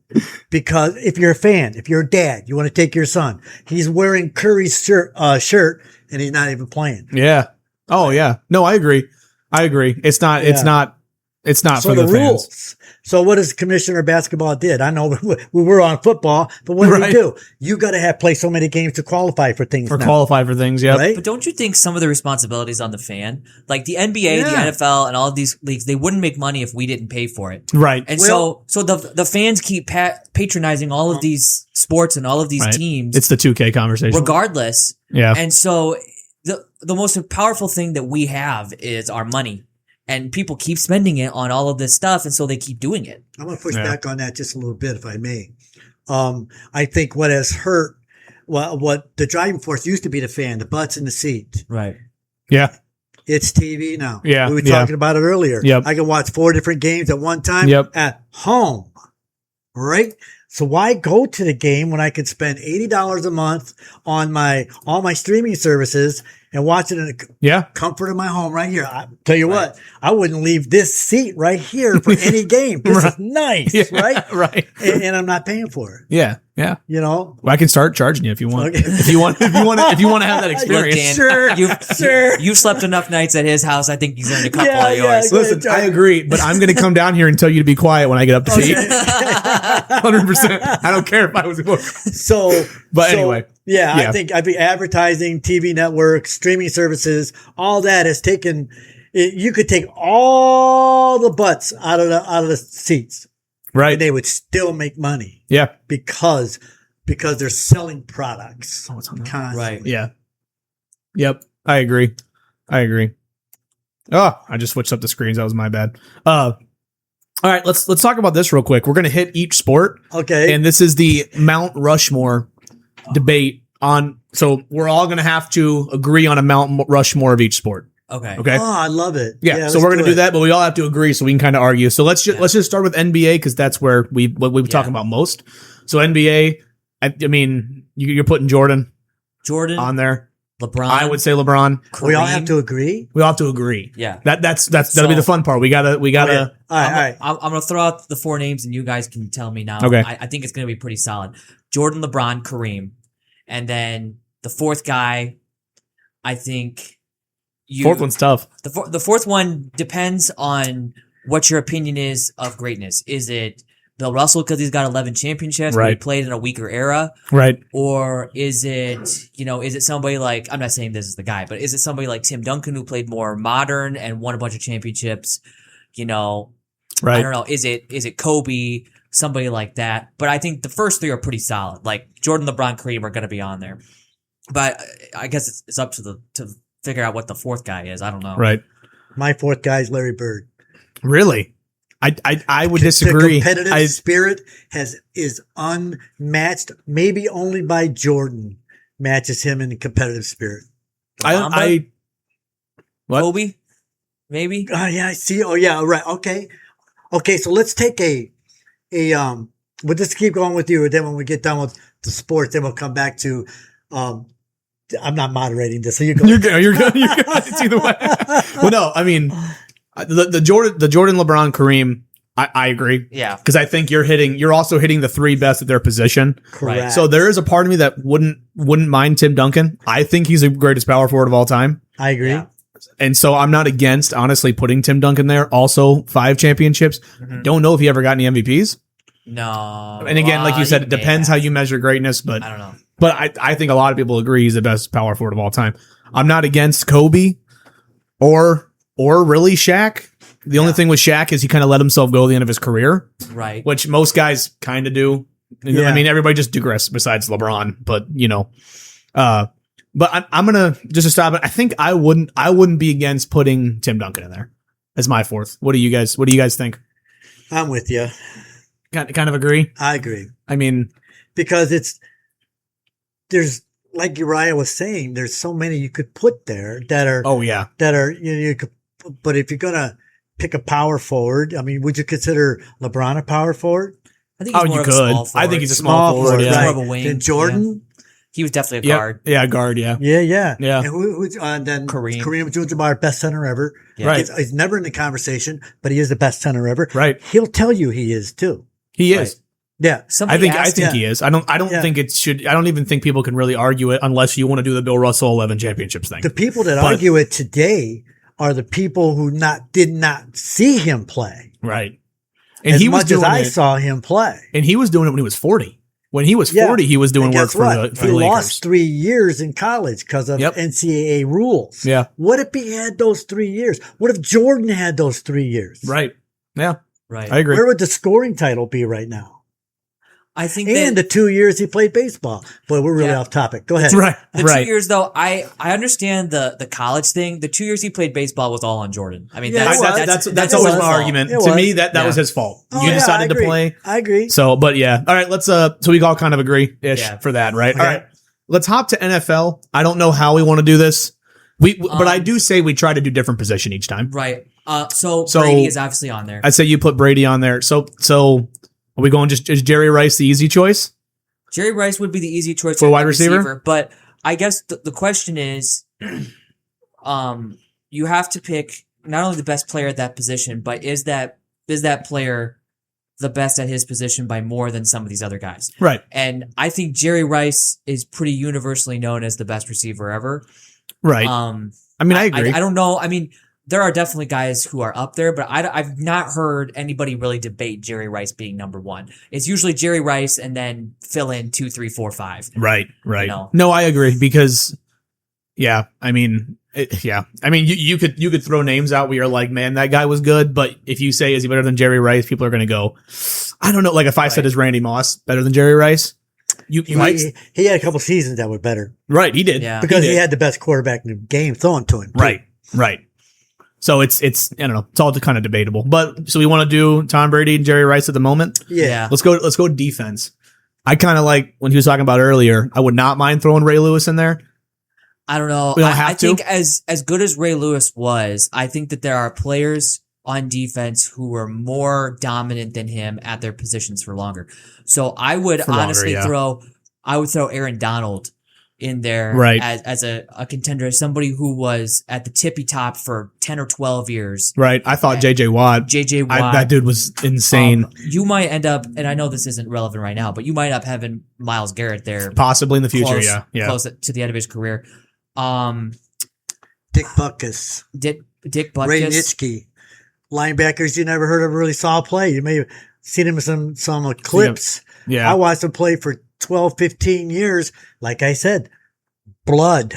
Because if you're a fan, if you're a dad, you want to take your son. He's wearing Curry's shirt, and he's not even playing. Yeah. Oh yeah. No, I agree. It's not So for the the fans. rules. So what does Commissioner Basketball did? I know we were on football, but what do we Right. do? You got to play so many games to qualify for things. now, Qualify for things. Yep. right? But don't you think some of the responsibilities on the fan, like the NBA, the Yeah. NFL, and all of these leagues, they wouldn't make money if we didn't pay for it. Right. And Well- so the fans keep patronizing all of these sports and all of these Right. teams, It's the 2K conversation. regardless. Yeah. And so the most powerful thing that we have is our money. And people keep spending it on all of this stuff, and so they keep doing it. I'm going to push Yeah. back on that just a little bit, if I may. I think what has hurt, what the driving force used to be the fan, the butts in the seat. Right. Yeah. It's TV now. Yeah, We were yeah. talking about it earlier. Yep. I can watch 4 different games at one time Yep. at home. Right? So why go to the game when I could spend $80 a month on all my streaming services and watch it in the Yeah. comfort of my home right here? I tell you what, I wouldn't leave this seat right here for any game. This is nice, Yeah. right? Right. And I'm not paying for it. Yeah. Yeah. Well, Well, I can start charging you if you want. Okay. If you want to have that experience. Dan, Sure, sure. You've slept enough nights at his house. I think he's earned a couple Yeah, of yeah, yours. go ahead, Listen, I John. agree, but I'm going to come down here and tell you to be quiet when I get up to see. 100%. I don't care if I was booked. So, But anyway. yeah, Yeah. I think advertising, TV networks, streaming services, all that has taken. You could take all the butts out of the seats, and Right. they would still make money Yeah. because they're selling products. Oh, it's on there. Constantly. Right. Yeah. Yep. I agree. Oh, I just switched up the screens. That was my bad. All right, let's talk about this real quick. We're going to hit each sport, Okay. and this is the Mount Rushmore debate on. So we're all going to have to agree on a Mount Rushmore of each sport. Okay. Okay. Oh, I love it. Yeah, so we're gonna do that, but we all have to agree, so we can kind of argue. So let's just start with NBA because that's where we talking about most. So NBA, I mean, you're putting Jordan Jordan, on there. LeBron. I would say LeBron. We all Kareem. have to agree. We all have to agree. Yeah. That'll be the fun part. We gotta. Okay. All right. All right. I'm gonna throw out the 4 names, and you guys can tell me now. Okay. I think it's gonna be pretty solid. Jordan, LeBron, Kareem, and then the 4th guy. I think Fourth one's tough. The fourth one depends on what your opinion is of greatness. Is it Bill Russell because he's got 11 championships, but he Right. played in a weaker era, Right. or is it somebody like, I'm not saying this is the guy, but is it somebody like Tim Duncan who played more modern and won a bunch of championships? I Right. don't know. Is it Kobe? Somebody like that. But I think the first 3 are pretty solid. Like Jordan, LeBron, Kareem are going to be on there. But I guess it's up to figure out what the 4th guy is. I don't know. Right. My 4th guy is Larry Bird. Really. I would The disagree. competitive spirit is unmatched. Maybe only by Jordan matches him in the competitive spirit. What? Kobe? Maybe? Yeah, I see. Oh, yeah, right. Okay. Okay, so let's take we'll just keep going with you, and then when we get done with the sports, then we'll come back to I'm not moderating this, so you go. You're good. You're good. You're good. It's either way. Well, no, I mean, the Jordan, LeBron, Kareem. I agree. Yeah, because I think you're also hitting the three best at their position. Correct. So there is a part of me that wouldn't mind Tim Duncan. I think he's the greatest power forward of all time. I agree. Yeah. And so I'm not against, honestly, putting Tim Duncan there. Also, 5 championships. Mhm. Don't know if he ever got any MVPs. No. And again, like you said, it may depends have. how you measure greatness. But I don't know. But I think a lot of people agree he's the best power forward of all time. I'm not against Kobe or really Shaq. The only thing with Shaq is he kind of let himself go at the end of his career, Right. which most guys kind of do. Yeah. I mean, everybody just digress besides LeBron, but but I'm gonna just to stop it. I think I wouldn't be against putting Tim Duncan in there as my fourth. What do you guys think? I'm with you. Kind of agree. I agree I mean, because there's like Uriah was saying, there's so many you could put there that are you could. But if you're gonna pick a power forward, I mean, would you consider LeBron a power forward? I think he's more you of a small could. forward. I think he's a small forward. He's Yeah. more of a wing. Then Jordan. He was definitely a guard. Yeah, guard. Yeah. Yeah. Yeah. And who's then Kareem. Abdul-Jabbar, best center ever. Yeah. Right. He's never in the conversation, but he is the best center ever. Right. He'll tell you he is too. He Right. is. Yeah. Somebody I asked think him- he is. I don't Yeah. think it should. I don't even think people can really argue it unless you want to do the Bill Russell 11 championships thing. The people that But- argue it today are the people who did not see him play Right. And as he was much as doing I it. saw him play. And he was doing it when he was 40. When he was Yeah. 40, he was doing And work guess for what? the He Lakers. lost 3 years in college because of Yep. NCAA rules. Yeah. What if he had those 3 years? What if Jordan had those 3 years? Right. Yeah. Right. I agree. Where would the scoring title be right now? I think And that the 2 years he played baseball. Boy, we're really Yeah. off topic. Go ahead. Right. the Right. 2 years though, I understand the college thing. The 2 years he played baseball was all on Jordan. I mean, Yeah, that's it was. That's his always my fault. argument. It To was. me, that Yeah. was his fault. Oh, You yeah, decided I to agree. play. I agree. So, but yeah. All right. So we all kind of agree ish Yeah. for that, right? Okay. All right. Let's hop to NFL. I don't know how we want to do this. But I do say we try to do different position each time. Right. So So- Brady is obviously on there. I'd say you put Brady on there. So are we going is Jerry Rice the easy choice? Jerry Rice would be the easy choice For at wide receiver? but I guess the question is, you have to pick not only the best player at that position, but is that player the best at his position by more than some of these other guys? Right. And I think Jerry Rice is pretty universally known as the best receiver ever. Right. I mean, I agree. I don't know. I mean, there are definitely guys who are up there, but I've not heard anybody really debate Jerry Rice being number one. It's usually Jerry Rice and then fill in 2, 3, 4, 5. Right. You know? No, I agree because, yeah, I mean, you could throw names out where you're like, man, that guy was good, but if you say is he better than Jerry Rice, people are going to go, I don't know. Like if I said is Randy Moss better than Jerry Rice, you might. He had a couple seasons that were better Right, he did. Yeah. because he did. had the best quarterback in the game throwing to him. too. Right. So it's I don't know. It's all kind of debatable. But so we want to do Tom Brady and Jerry Rice at the moment. Yeah. Let's go defense. I kind of like when he was talking about earlier. I would not mind throwing Ray Lewis in there. I don't know. We don't I have to. think as good as Ray Lewis was, I think that there are players on defense who were more dominant than him at their positions for longer. So I would For longer, honestly yeah. throw Aaron Donald in there Right. as a contender, somebody who was at the tippy top for 10 or 12 years. Right. I thought JJ Watt. JJ Watt. That dude was insane. You might end up, and I know this isn't relevant right now, but you might end up having Myles Garrett there Possibly in the future. close, Yeah. close to the end of his career. Dick Butkus, Dick Ray Butkus. Nitschke, linebackers you never heard of really saw play. You may have seen him in some clips. Yeah. I watched him play for 12, 15 years. Like I said, blood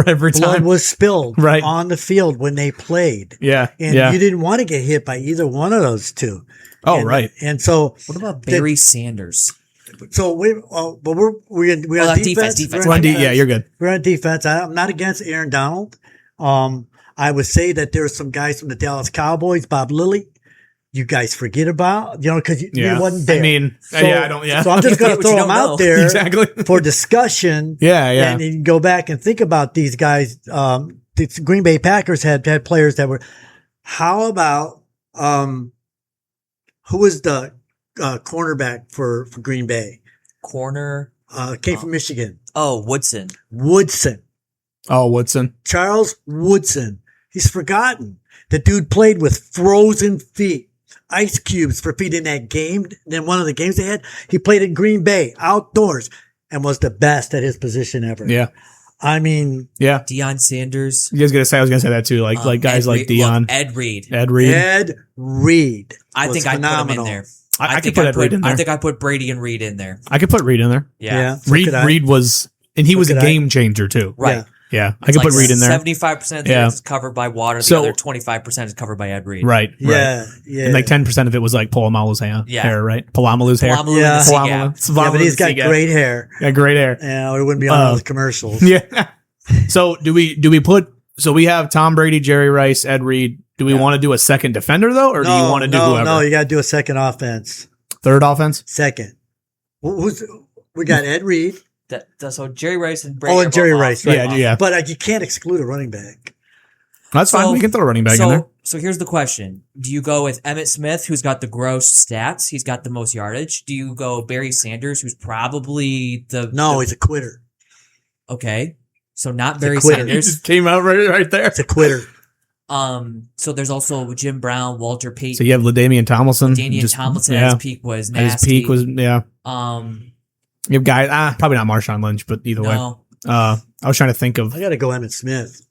Every time. was spilled Right. on the field when they played. Yeah. And yeah. you didn't want to get hit by either one of those two. Oh, And- right. And so, What about Barry Sanders? but we're Oh, on defense, defense. defense. We're on Yeah, you're good. We're on defense. I'm not against Aaron Donald. I would say that there are some guys from the Dallas Cowboys, Bob Lilly, you guys forget about, because Yeah. you wasn't there. I mean, yeah, I don't. Yeah. So I'm just going to What throw you them don't know. out there Exactly. for discussion. Yeah. Yeah. And you can go back and think about these guys. The Green Bay Packers had players that were. How about Who was the cornerback for Green Bay? Corner. Came from Michigan. Oh, Woodson. Woodson. Oh, Woodson. Charles Woodson. He's forgotten. The dude played with frozen feet, ice cubes for feet in that game. Then one of the games they had, he played in Green Bay outdoors and was the best at his position ever. Yeah. I mean, Yeah. Deion Sanders. You guys I was gonna say that too. Like guys Ed like Reed. Dion, Look, Ed Reed. Ed Reed. Ed Reed. I was think I'd put him in phenomenal. there. I could put Ed Reed in there. I think I put Brady and Reed in there. I could put Reed in there. Yeah. so could I. Reed was, and he was a could I. game changer too. Right. Yeah. Yeah, I could put Reed in there. 75% of the Yeah. is covered by water. The So- other 25% is covered by Ed Reed. Right. Yeah. Yeah. And like 10% of it was like Polamalu's hair. Yeah. Hair, right? Polamalu's hair. Polamalu Yeah. and the Sea Polamalu. Gap. It's Yeah, but Polamalu he's got Sea Gap. great hair. Yeah, great hair. Yeah, or it wouldn't be on all those commercials. Yeah. So do we put? So we have Tom Brady, Jerry Rice, Ed Reed. Do we want to do a second defender though, or do you want to do whoever? No, you got to do a second offense. Third offense. Second. We got Ed Reed. So Jerry Rice and Brady. Oh, are and Jerry both Rice, off. right. Yeah. But you can't exclude a running back. That's fine. We can throw a running back in there. So here's the question: do you go with Emmitt Smith, who's got the gross stats? He's got the most yardage. Do you go Barry Sanders, who's probably No, he's a quitter. okay? So not Barry a quitter. He Sanders. just came out right there. It's a quitter. So there's also Jim Brown, Walter Payton. So you have LaDainian Tomlinson. Damian Tomlinson at yeah. his peak was At nasty. his peak was yeah. You have guys. Probably not Marshawn Lynch, but either way. no, I was trying to think of. I got to go Emmitt Smith.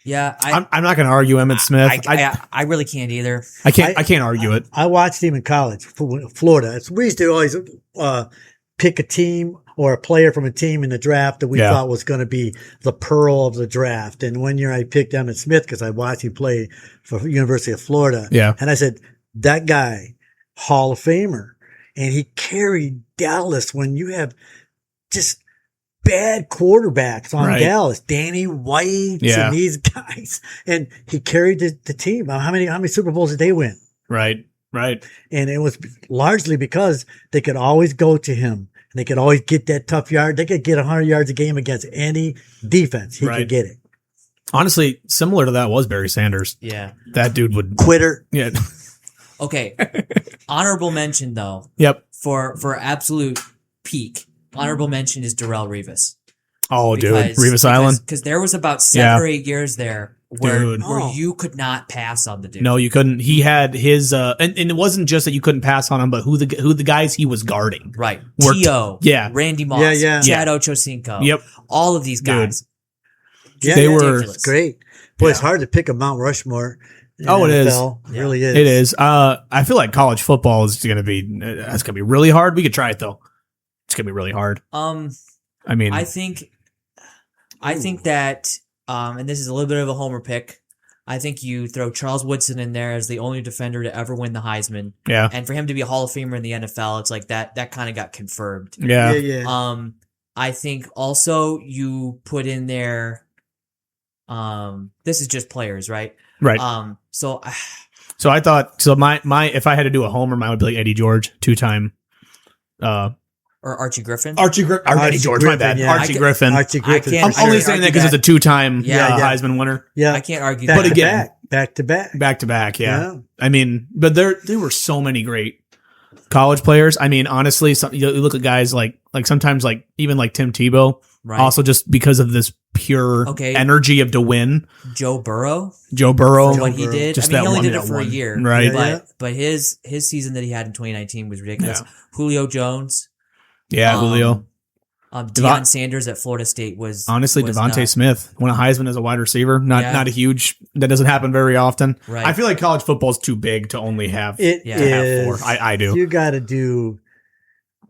yeah, I'm not going to argue Emmitt Smith. I really can't either. I can't argue it. I watched him in college, Florida. We used to always pick a team or a player from a team in the draft that we thought was going to be the pearl of the draft. And one year I picked Emmitt Smith because I watched him play for University of Florida. Yeah. And I said, that guy, Hall of Famer. And he carried Dallas when you have just bad quarterbacks on Right. Dallas, Danny White Yeah. and these guys. And he carried the team. How many Super Bowls did they win? Right. And it was largely because they could always go to him and they could always get that tough yard. They could get 100 yards a game against any defense. He Right. could get it. Honestly, similar to that was Barry Sanders. Yeah. That dude would. Quitter. Yeah. Okay. Honorable mention though Yep. for absolute peak. Honorable mention is Darrell Revis. Oh, dude. Revis Island. Because there was about 7 or 8 years there where Dude. Oh. you could not pass on the dude. No, you couldn't. He had his, and it wasn't just that you couldn't pass on him, but who the guys he was guarding. Right. Worked- T.O. yeah. Randy Moss. Yeah. Chad Ochocinco. Yep. All of these guys. Yeah, They yeah, were- ridiculous. great. Boy, it's hard to pick a Mount Rushmore. in Oh, it is. NFL. It really is. It is. I feel like college football is going to be, that's going to be really hard. We could try it though. It's going to be really hard. I mean, I think that, and this is a little bit of a homer pick. I think you throw Charles Woodson in there as the only defender to ever win the Heisman, yeah. and for him to be a Hall of Famer in the NFL, it's like that kind of got confirmed. Yeah. Yeah. I think also you put in there. This is just players, right? Right. So So I thought, my, if I had to do a homer, mine would be like Eddie George, 2-time, or Archie Griffin. Eddie George, my Griffin, bad. yeah. Archie Griffin. Archie Griffin. can't- I'm only can't saying that argue because it's a 2-time Yeah. Heisman winner. Yeah. I can't argue Back that. But to again- back to back. Back to back, yeah. Yeah. I mean, but there were so many great college players. I mean, honestly, you look at guys like sometimes like even like Tim Tebow, Right. also just because of this pure Okay. energy of to win. Joe Burrow. Joe Burrow, For what he Burrow. did. Just I mean, he that only one- did it that for a one. year. Right. Yeah. But his season that he had in 2019 was ridiculous. Yeah. Julio Jones. yeah, Julio. Deion Sanders at Florida State was Honestly, was Devontae nuts. Smith won a Heisman as a wide receiver. Not a huge. That doesn't happen very often. Right. I feel like college football is too big to only have. It Yeah. to have is. four. I do. You got to do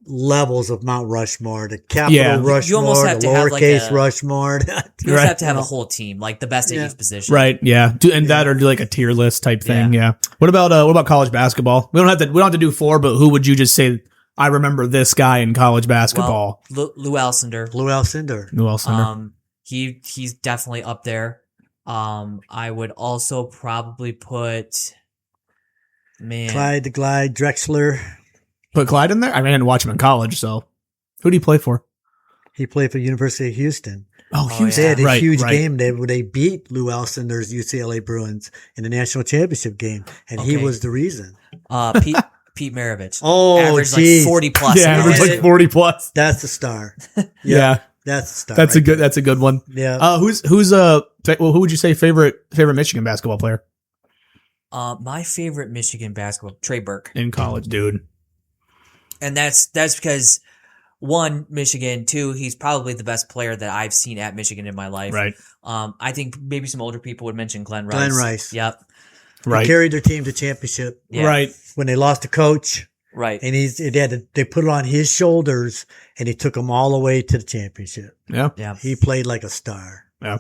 levels of Mount Rushmore, the capital Yeah. Rushmore, You almost have the to have like lowercase a- Rushmore. You also Right. have to have a whole team, like the best at Yeah. each position. Right. Yeah. And that or do like a tier list type thing. Yeah. What about college basketball? We don't have to do 4, but who would you just say? I remember this guy in college basketball. Well, Lou Alcindor. Lou Alcindor. Who else? He's definitely up there. I would also probably put Clyde the Glide, Drexler. Put Clyde in there? I didn't watch him in college, so who did he play for? He played for University of Houston. Oh, Oh, Houston. They had a Right, huge right. game where they beat Lou Alcindor's UCLA Bruins in the national championship game, and he Okay. was the reason. Pete Maravich. Oh, averaged geez. like 40 plus. Yeah, average like 40 plus. That's the star. Yeah. That's the star. That's right a good there. that's a good one. Yeah. Who would you say favorite Michigan basketball player My favorite Michigan basketball, Trey Burke. in college, dude? And that's because one, Michigan, two, he's probably the best player that I've seen at Michigan in my life. Right. I think maybe some older people would mention Glenn Rice. Glenn Rice. Yep. Right. He carried their team to championship Yeah. Right. when they lost a coach, Right. and they put it on his shoulders, and he took them all the way to the championship. Yeah. Yeah. He played like a star. Yeah.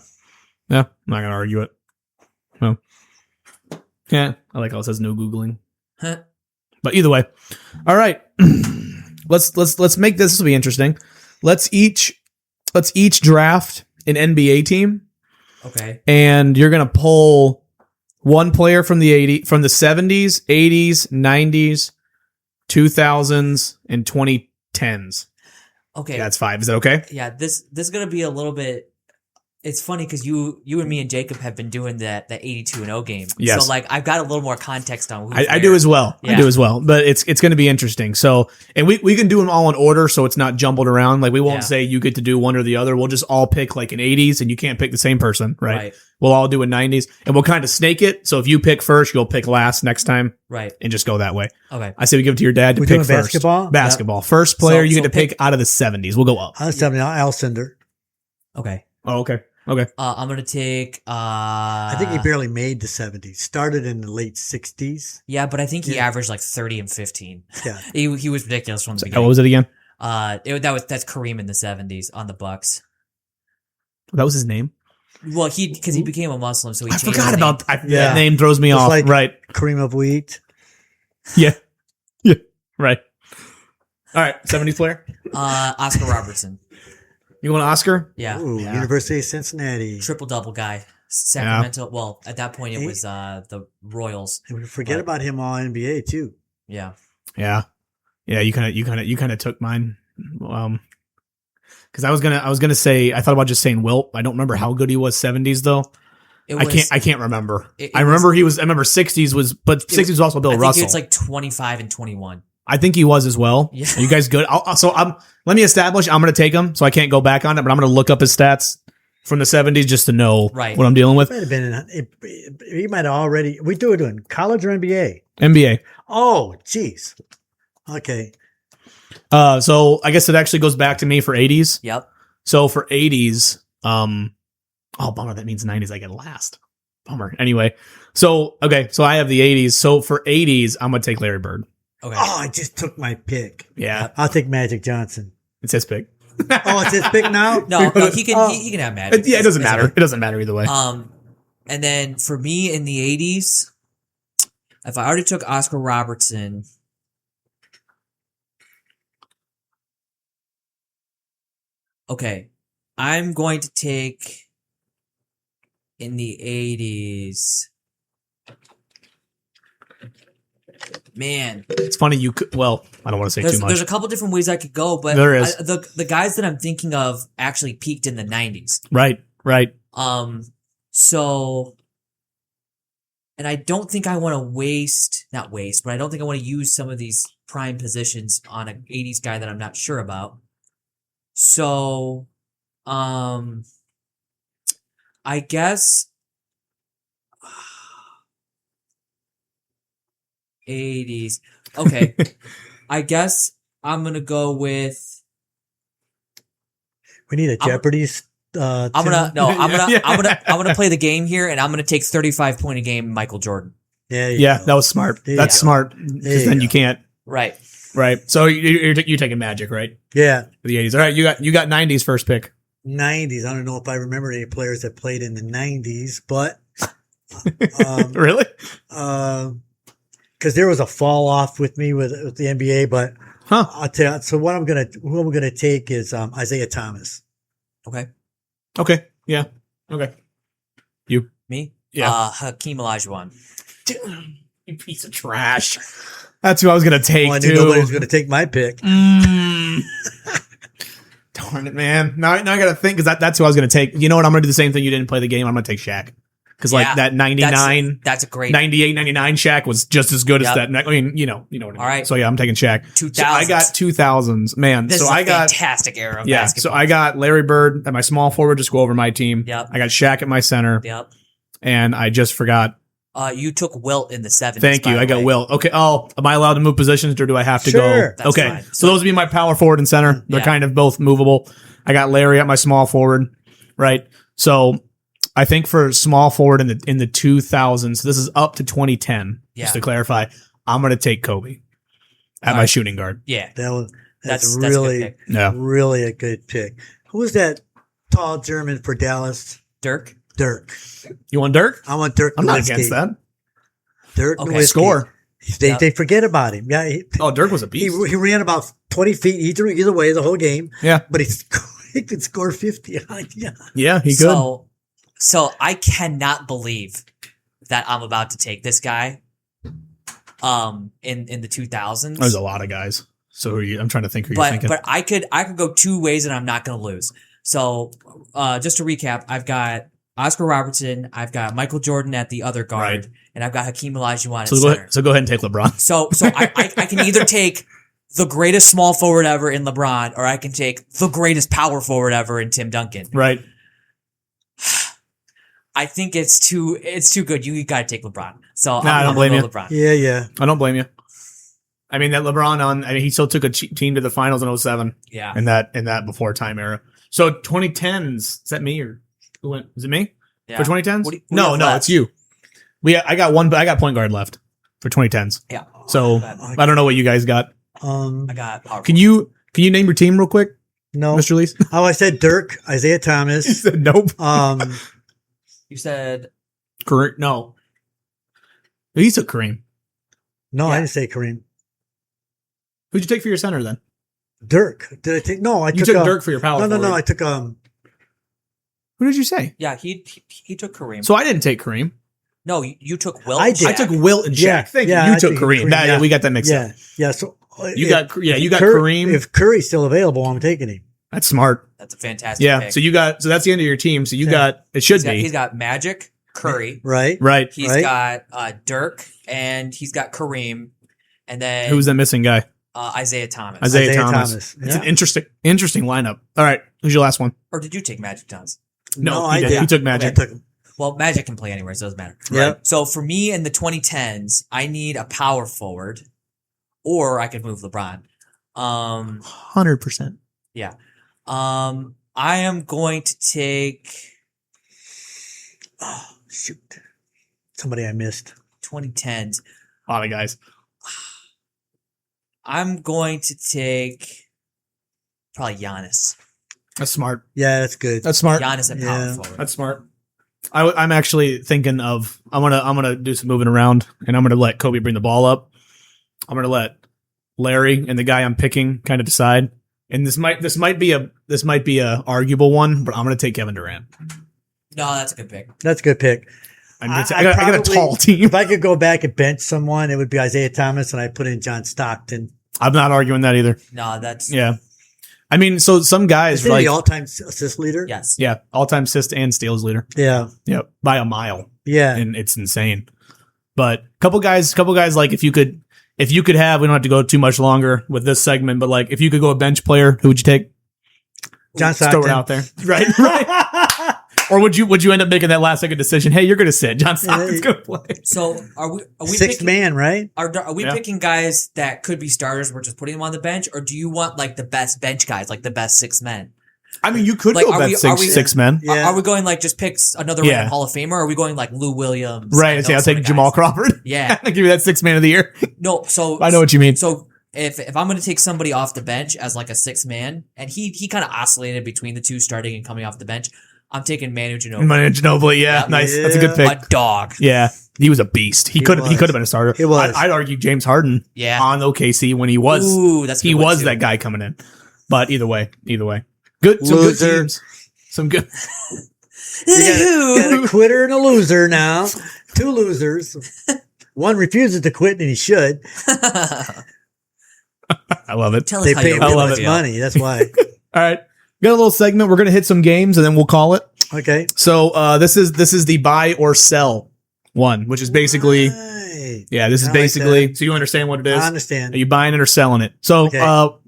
Yeah. I'm not gonna argue it. No. Yeah. I like how it says no Googling. Huh. But either way. All right. let's make this will be interesting. Let's each draft an NBA team, Okay. and you're gonna pull one player from the 70s, 80s, 90s, 2000s, and 2010s. Okay. Yeah, that's 5. Is that okay? Yeah, this is gonna be a little bit. It's funny because you and me and Jacob have been doing that 82-0 game. Yes. So like I've got a little more context on who's I where. do as well. I Yeah. do as well. But it's going to be interesting. So, and we can do them all in order, so it's not jumbled around. Like we won't Yeah. say you get to do one or the other. We'll just all pick like an 80s, and you can't pick the same person, right? Right. We'll all do a 90s, and we'll kind of snake it. So if you pick first, you'll pick last next time, Right. and just go that way. Okay. I say we give it to your dad to We're pick doing first. basketball? Basketball. First player So- you get so to pick out of the 70s. We'll go up. I was telling you, Alcindor. Okay. Oh, okay. Okay. I'm gonna take. I think he barely made the 70s. Started in the late 60s. Yeah, but I think he Yeah. averaged like 30 and 15. Yeah. He was ridiculous from the What beginning. was it again? That's Kareem in the 70s on the Bucks. That was his name. Well, because he became a Muslim, so he I changed forgot his name. about Yeah. that name. Throws me Just off. like- Right. Kareem of wheat. Yeah. Yeah. Right. All right. 70s player. Oscar Robertson. You want Oscar? Yeah. Ooh, Yeah. University of Cincinnati. Triple double guy. Sacramento. Well, at that point it was the Royals. And we forget But- about him all NBA too. Yeah. Yeah. Yeah. You kind of took mine. Because I was gonna say I thought about just saying Wilt. I don't remember how good he was 70s though. I can't remember. I remember 60s was, but 60s was also Bill I think Russell. it's like 25 and 21. I think he was as well. Yeah. Are you guys good? Let me establish. I'm going to take him, so I can't go back on it. But I'm going to look up his stats from the 70s just to know Right. what I'm dealing with. Might have been. He might have already. We do it in college or NBA. NBA. Oh, jeez. Okay. So I guess it actually goes back to me for 80s. Yep. So for 80s, oh bummer, that means 90s I get last. Bummer. Anyway, so I have the 80s. So for 80s, I'm gonna take Larry Bird. Okay. Oh, I just took my pick. Yeah, I'll take Magic Johnson. it's his pick. Oh, it's his pick now. No, he can he can have Magic. Yeah, it doesn't It's matter. It doesn't matter either way. And then for me in the 80s, if I already took Oscar Robertson, okay, I'm going to take in the 80s. Man, It's funny you could. Well, I don't want to say too much. there's a couple different ways I could go, but There is. the guys that I'm thinking of actually peaked in the 90s. Right. So, and I don't think I want to not waste, but I don't think I want to use some of these prime positions on an 80s guy that I'm not sure about. So, I guess 80s. Okay. I guess I'm going to go with We need a Jeopardy. I'm gonna play the game here, and I'm gonna take 35 point a game, Michael Jordan. Yeah, that was smart. There you That's go. smart. There Because you then go. you can't. Right. Right. So you're taking Magic, right? Yeah. For the 80s. All right. You got 90s first pick. 90s. I don't know if I remember any players that played in the 90s, but Really? because there was a fall off with me with the NBA. But Huh. I'll tell you. So who I'm gonna take is Isaiah Thomas. Okay. Okay. Yeah. Okay. You. Me? Yeah. Hakeem Olajuwon. You piece of trash. That's who I was gonna take Well, I knew too. nobody was gonna take my pick. Darn it, man. Now I gotta think because that's who I was gonna take. You know what? I'm gonna do the same thing. You didn't play the game. I'm gonna take Shaq because like that 99, That's a great 98, 99 Shaq was just as good as Yep. that. I mean, you know what I mean. All right. So yeah, I'm taking Shaq. 2000s. So I got 2000s, man. This so is a I got fantastic era of yeah. basketball. So I got Larry Bird at my small forward. Just go over my team. Yep. I got Shaq at my center, Yep. and I just forgot. You took Wilt in the 70s. Thank you. by I the got way. Will. Okay. Oh, am I allowed to move positions, or do I have to Sure. go? That's Okay. fine. So those would be my power forward and center. They're Yeah. kind of both movable. I got Larry at my small forward, right? So I think for small forward in the 2000s, this is up to 2010. Yeah. Just to clarify, I'm going to take Kobe at All my right. shooting guard. Yeah. That's That's a good really, pick. Yeah. really a good pick. Who was that tall German for Dallas? Dirk. Dirk. You want Dirk? I want Dirk I'm not Nowitzki. against that. Dirk Okay. Nowitzki. Score. They, Yep. they forget about him. Yeah, Oh, Dirk was a he beast. he ran about 20 feet either way the whole game, Yeah. but he could score 50. Yeah. Yeah, he could. So I cannot believe that I'm about to take this guy. In the 2000s. There's a lot of guys. So who are you? I'm trying to think who you're thinking. But I could go two ways and I'm not going to lose. So just to recap, I've got Oscar Robertson, I've got Michael Jordan at the other guard, Right. and I've got Hakeem Olajuwon at So center. go ahead and take LeBron. So I can either take the greatest small forward ever in LeBron, or I can take the greatest power forward ever in Tim Duncan. Right. I think it's too good. You got to take LeBron. So Nah, I don't I'm blame gonna you. go LeBron. Yeah. I don't blame you. I mean, that LeBron he still took a team to the finals in 07 Yeah. in that before time era. So 2010s, is that me or who went? Is it me Yeah. for 2010s? What do you No, have no, left? it's you. I got point guard left for 2010s. Yeah. So I don't know what you guys got. I got power Can you name your team real quick, No. Mr. Lees? Oh, I said Dirk, Isaiah He Thomas. said nope. You said No. He took Kareem. No, Yeah. I didn't say Kareem. Who'd you take for your center then? Dirk. Did I take? No, I You took took Dirk for your power No. forward. I took Who did you say? yeah. He took Kareem. So I didn't take Kareem. No, you took Wilt. I and did. I Shaq. took Wilt and Shaq. Yeah, Thank yeah, you. You I took took Kareem. Kareem, Yeah, yeah. we got that mixed up. Yeah. So You got Kareem. If Curry's still available, I'm taking him. That's smart. That's a fantastic. Yeah. pick. So that's the end of your team. So you Yeah. got it should he's be got Magic, Curry. Right. right. He's Right. got Dirk, and he's got Kareem, and then Who's the missing guy? Isaiah Thomas. Isaiah Thomas. It's Yeah. an interesting lineup. All right. Who's your last one? Or did you take Magic Johnson? No, I he did. did. He took I Magic. took him. Well, Magic can play anywhere, so it doesn't matter. Yeah. So for me in the 2010s, I need a power forward, or I could move LeBron. 100%. Yeah. I am going to take Oh, shoot. Somebody I missed. 2010s. A lot of guys. I'm going to take probably Giannis. That's smart. Yeah, that's good. That's smart. Giannis at Yeah. power forward. That's smart. I'm actually thinking of I'm gonna do some moving around, and I'm gonna let Kobe bring the ball up. I'm gonna let Larry and the guy I'm picking kind of decide. And this might be a arguable one, but I'm gonna take Kevin Durant. No, that's a good pick. That's a good pick. I I got a probably- tall team. If I could go back and bench someone, it would be Isaiah Thomas, and I put in John Stockton. I'm not arguing that either. No, that's Yeah, I mean, so some guys Is he like the all-time assist leader? yes. yeah, all-time assist and steals leader. Yeah. Yeah, by a mile, Yeah. and it's insane. But couple guys, like if you could have, we don't have to go too much longer with this segment, but like if you could go a bench player, who would you take? John Just throw Stockton. it out there, right? Or would you end up making that last second decision? Hey, you're going to sit. John Stockton's going to play. So are we Sixth picking, man, right? Are we Yeah. picking guys that could be starters? We're just putting them on the bench, or do you want like the best bench guys, like the best six men? I mean, you could Like, go are bet we- six men, Yeah. Are we going like just picks another Yeah. random Hall of Famer? Or are we going like Lou Williams? right? and See, I'll those sort take of Jamal guys? Crawford. Yeah. I'll give you that 6 man of the year. No. So I know what you mean. So if I'm going to take somebody off the bench as like a six man, and he kind of oscillated between the two, starting and coming off the bench, I'm taking Manu Ginobili. Manu Ginobili, yeah, Yeah. nice. That's a good Yeah. pick. A dog. Yeah, he was a beast. He could was. have been a starter. He was. I'd argue James Harden Yeah. on OKC when he was Ooh, that's a he good one, was too. that guy coming in. But either way, good. Some Loser. good teams. Some good. You got a quitter and a loser now. Two losers. One refuses to quit, and he should. I love it. Tell us They how pay you him I too love much it. money. That's why. All right, got a little segment. We're gonna hit some games and then we'll call it. Okay. So this is the buy or sell one, which is basically Right. this is I like basically so you understand what it is. I understand. Are you buying it or selling it? So Okay.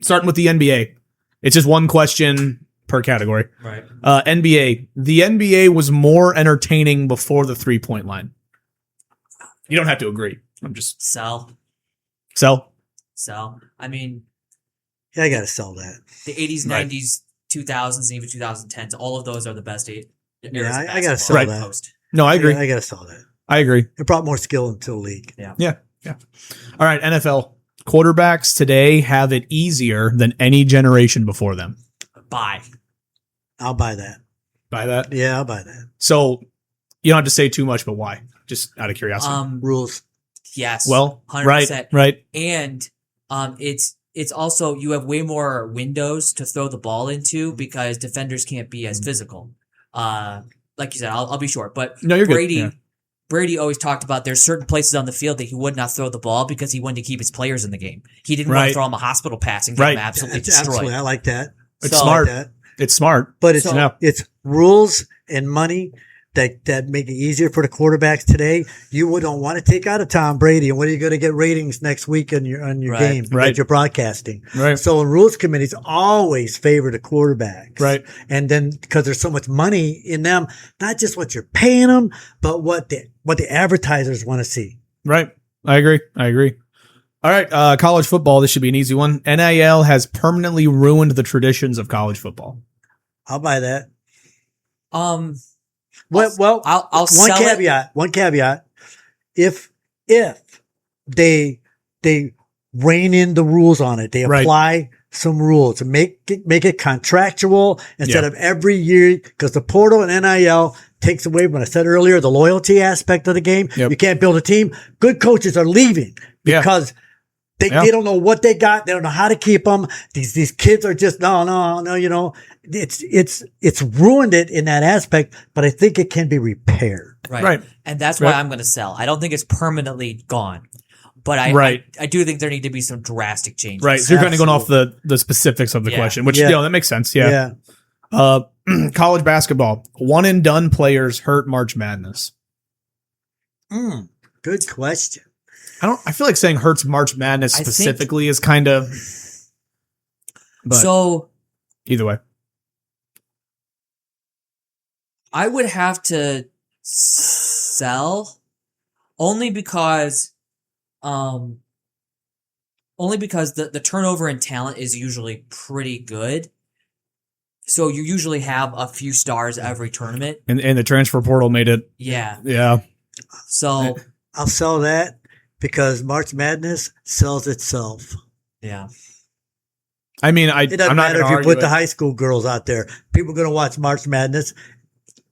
starting with the NBA, it's just one question per category. Right. NBA, the NBA was more entertaining before the 3-point line. You don't have to agree. I'm just Sell. sell. I mean, Yeah, I gotta sell that. the 80s, Right. 90s, 2000s, and even 2010s, all of those are the best eras Yeah, of I gotta basketball. sell Right. that. Post. No, I agree. I gotta sell that. I agree. It brought more skill into the league. Yeah. All right, NFL quarterbacks today have it easier than any generation before them. Buy. I'll buy that. Buy that. Yeah, I'll buy that. So you don't have to say too much, but why? Just out of curiosity. Rules. Yes. Well, 100%. right. And it's also, you have way more windows to throw the ball into because defenders can't be as physical. Like you said, I'll be short, but No, you're Brady. good. Yeah. Brady always talked about there's certain places on the field that he would not throw the ball because he wanted to keep his players in the game. He didn't want Right. to throw him a hospital pass and get Right. him absolutely It's absolutely. destroyed. I like that. It's So- smart. I like that. It's smart. But it's So- it's rules and money that make it easier for the quarterbacks today. You don't want to take out a Tom Brady, and what are you going to get ratings next week on your Right. game Right. that you're broadcasting? Right. So the rules committees always favor the quarterbacks, Right. And then because there's so much money in them, not just what you're paying them, but what the advertisers want to see. Right. I agree. All right. College football. This should be an easy one. NIL has permanently ruined the traditions of college football. I'll buy that. I'll One sell it. caveat. One caveat. If they rein in the rules on it, they Right. apply some rules to make it contractual instead Yeah. of every year, because the portal and NIL takes away, when I said earlier, the loyalty aspect of the game. Yep. You can't build a team. Good coaches are leaving Yeah. because they don't know what they got. They don't know how to keep them. These kids are just, no, you know, it's ruined it in that aspect, but I think it can be repaired. Right. And that's why Right. I'm going to sell. I don't think it's permanently gone, but Right. I do think there need to be some drastic changes. Right. So you're kind of going off the specifics of the Yeah. question, which, Yeah. that makes sense. Yeah. College basketball. One and done players hurt March Madness. Good question. I feel like saying hurts March Madness I think- specifically is kind of, but So either way. I would have to sell only because the turnover in talent is usually pretty good. So you usually have a few stars every tournament. And the transfer portal made it. Yeah. Yeah. So I'll sell that because March Madness sells itself. yeah. I mean, It doesn't I'm not matter going if to you argue put the it. high school girls out there. People are going to watch March Madness.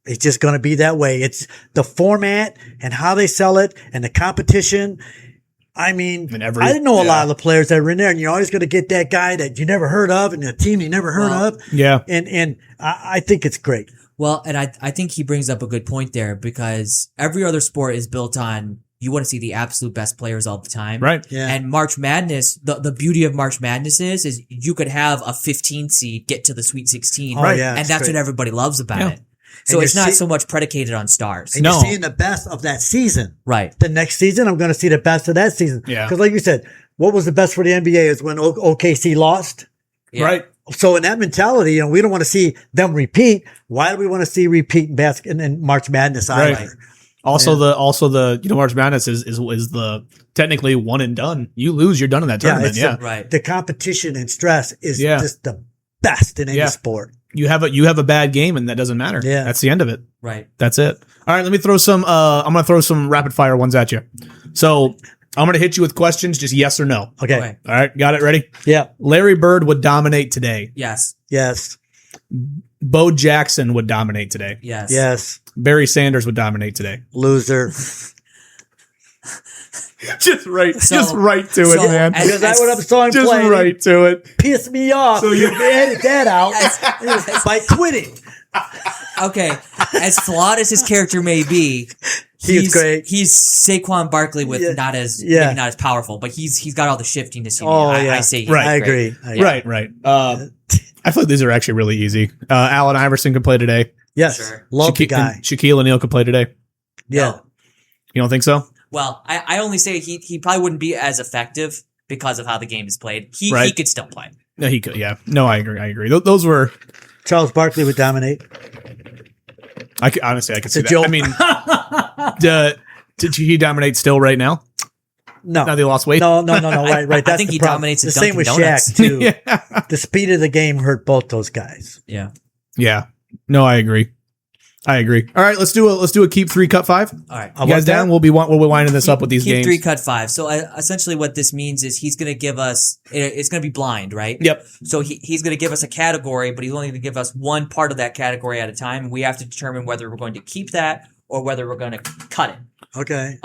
It's just going to be that way. It's the format and how they sell it and the competition. I mean, And I didn't know a yeah. lot of the players that were in there, and you're always going to get that guy that you never heard of and a team you never heard Well, of. Yeah. And I think it's great. Well, and I think he brings up a good point there because every other sport is built on you want to see the absolute best players all the time. Right. Yeah. And March Madness, the beauty of March Madness is you could have a 15 seed get to the Sweet 16. Oh, yeah, and it's that's great. what everybody loves about Yeah. it. So And it's you're not see- so much predicated on stars. And No. you're seeing the best of that season. Right. The next season, I'm going to see the best of that season. Yeah. Because like you said, what was the best for the NBA is when OKC lost. Yeah. Right. So in that mentality, we don't want to see them repeat. Why do we want to see repeat in basket and March Madness either? Right. Also the March Madness is the technically one and done. You lose, you're done in that tournament. it's Yeah. Right. The competition and stress is Yeah. just the best in any Yeah. sport. You have a bad game and that doesn't matter. Yeah. That's the end of it. Right. That's it. All right, let me throw some I'm going to throw some rapid fire ones at you. So, I'm going to hit you with questions, just yes or no. Okay. Okay. All right, got it ready? Yeah. Larry Bird would dominate today. Yes. Yes. Bo Jackson would dominate today. Yes. Yes. Barry Sanders would dominate today. Loser. just right So- to it, so man. as- Because that's what I'm starting Just playing. right to it. Piss me off. So you you- edit that out As- by quitting. Okay. As flawed as his character may be, He's great. He's Saquon Barkley with Yeah. not as Yeah. maybe not as powerful, but he's got all the shiftiness. You Oh, need. yeah. I say he's Right. I great. agree. Right. I feel like these are actually really easy. Allen Iverson could play today. Yes, Sure. love the guy. Shaquille O'Neal could play today. Yeah, No. You don't think so? Well, I only say he probably wouldn't be as effective because of how the game is played. He Right. could still play. No, he could. Yeah. No, I agree. Those were. Charles Barkley would dominate. Honestly, I could see It's that. a joke. I mean, did he dominate still right now? No, Now they lost weight. no, right. I That's think the he problem. dominates the at same with Dunkin' Donuts. Shaq too. yeah. The speed of the game hurt both those guys. Yeah. Yeah. No, I agree. All right, let's do a keep 3 cut 5. All right. You guys down? We'll be winding this up with these Keep games. 3, cut 5. So essentially, what this means is he's going to give us. It's going to be blind, right? Yep. So he's going to give us a category, but he's only going to give us one part of that category at a time. We have to determine whether we're going to keep that or whether we're going to cut it. Okay.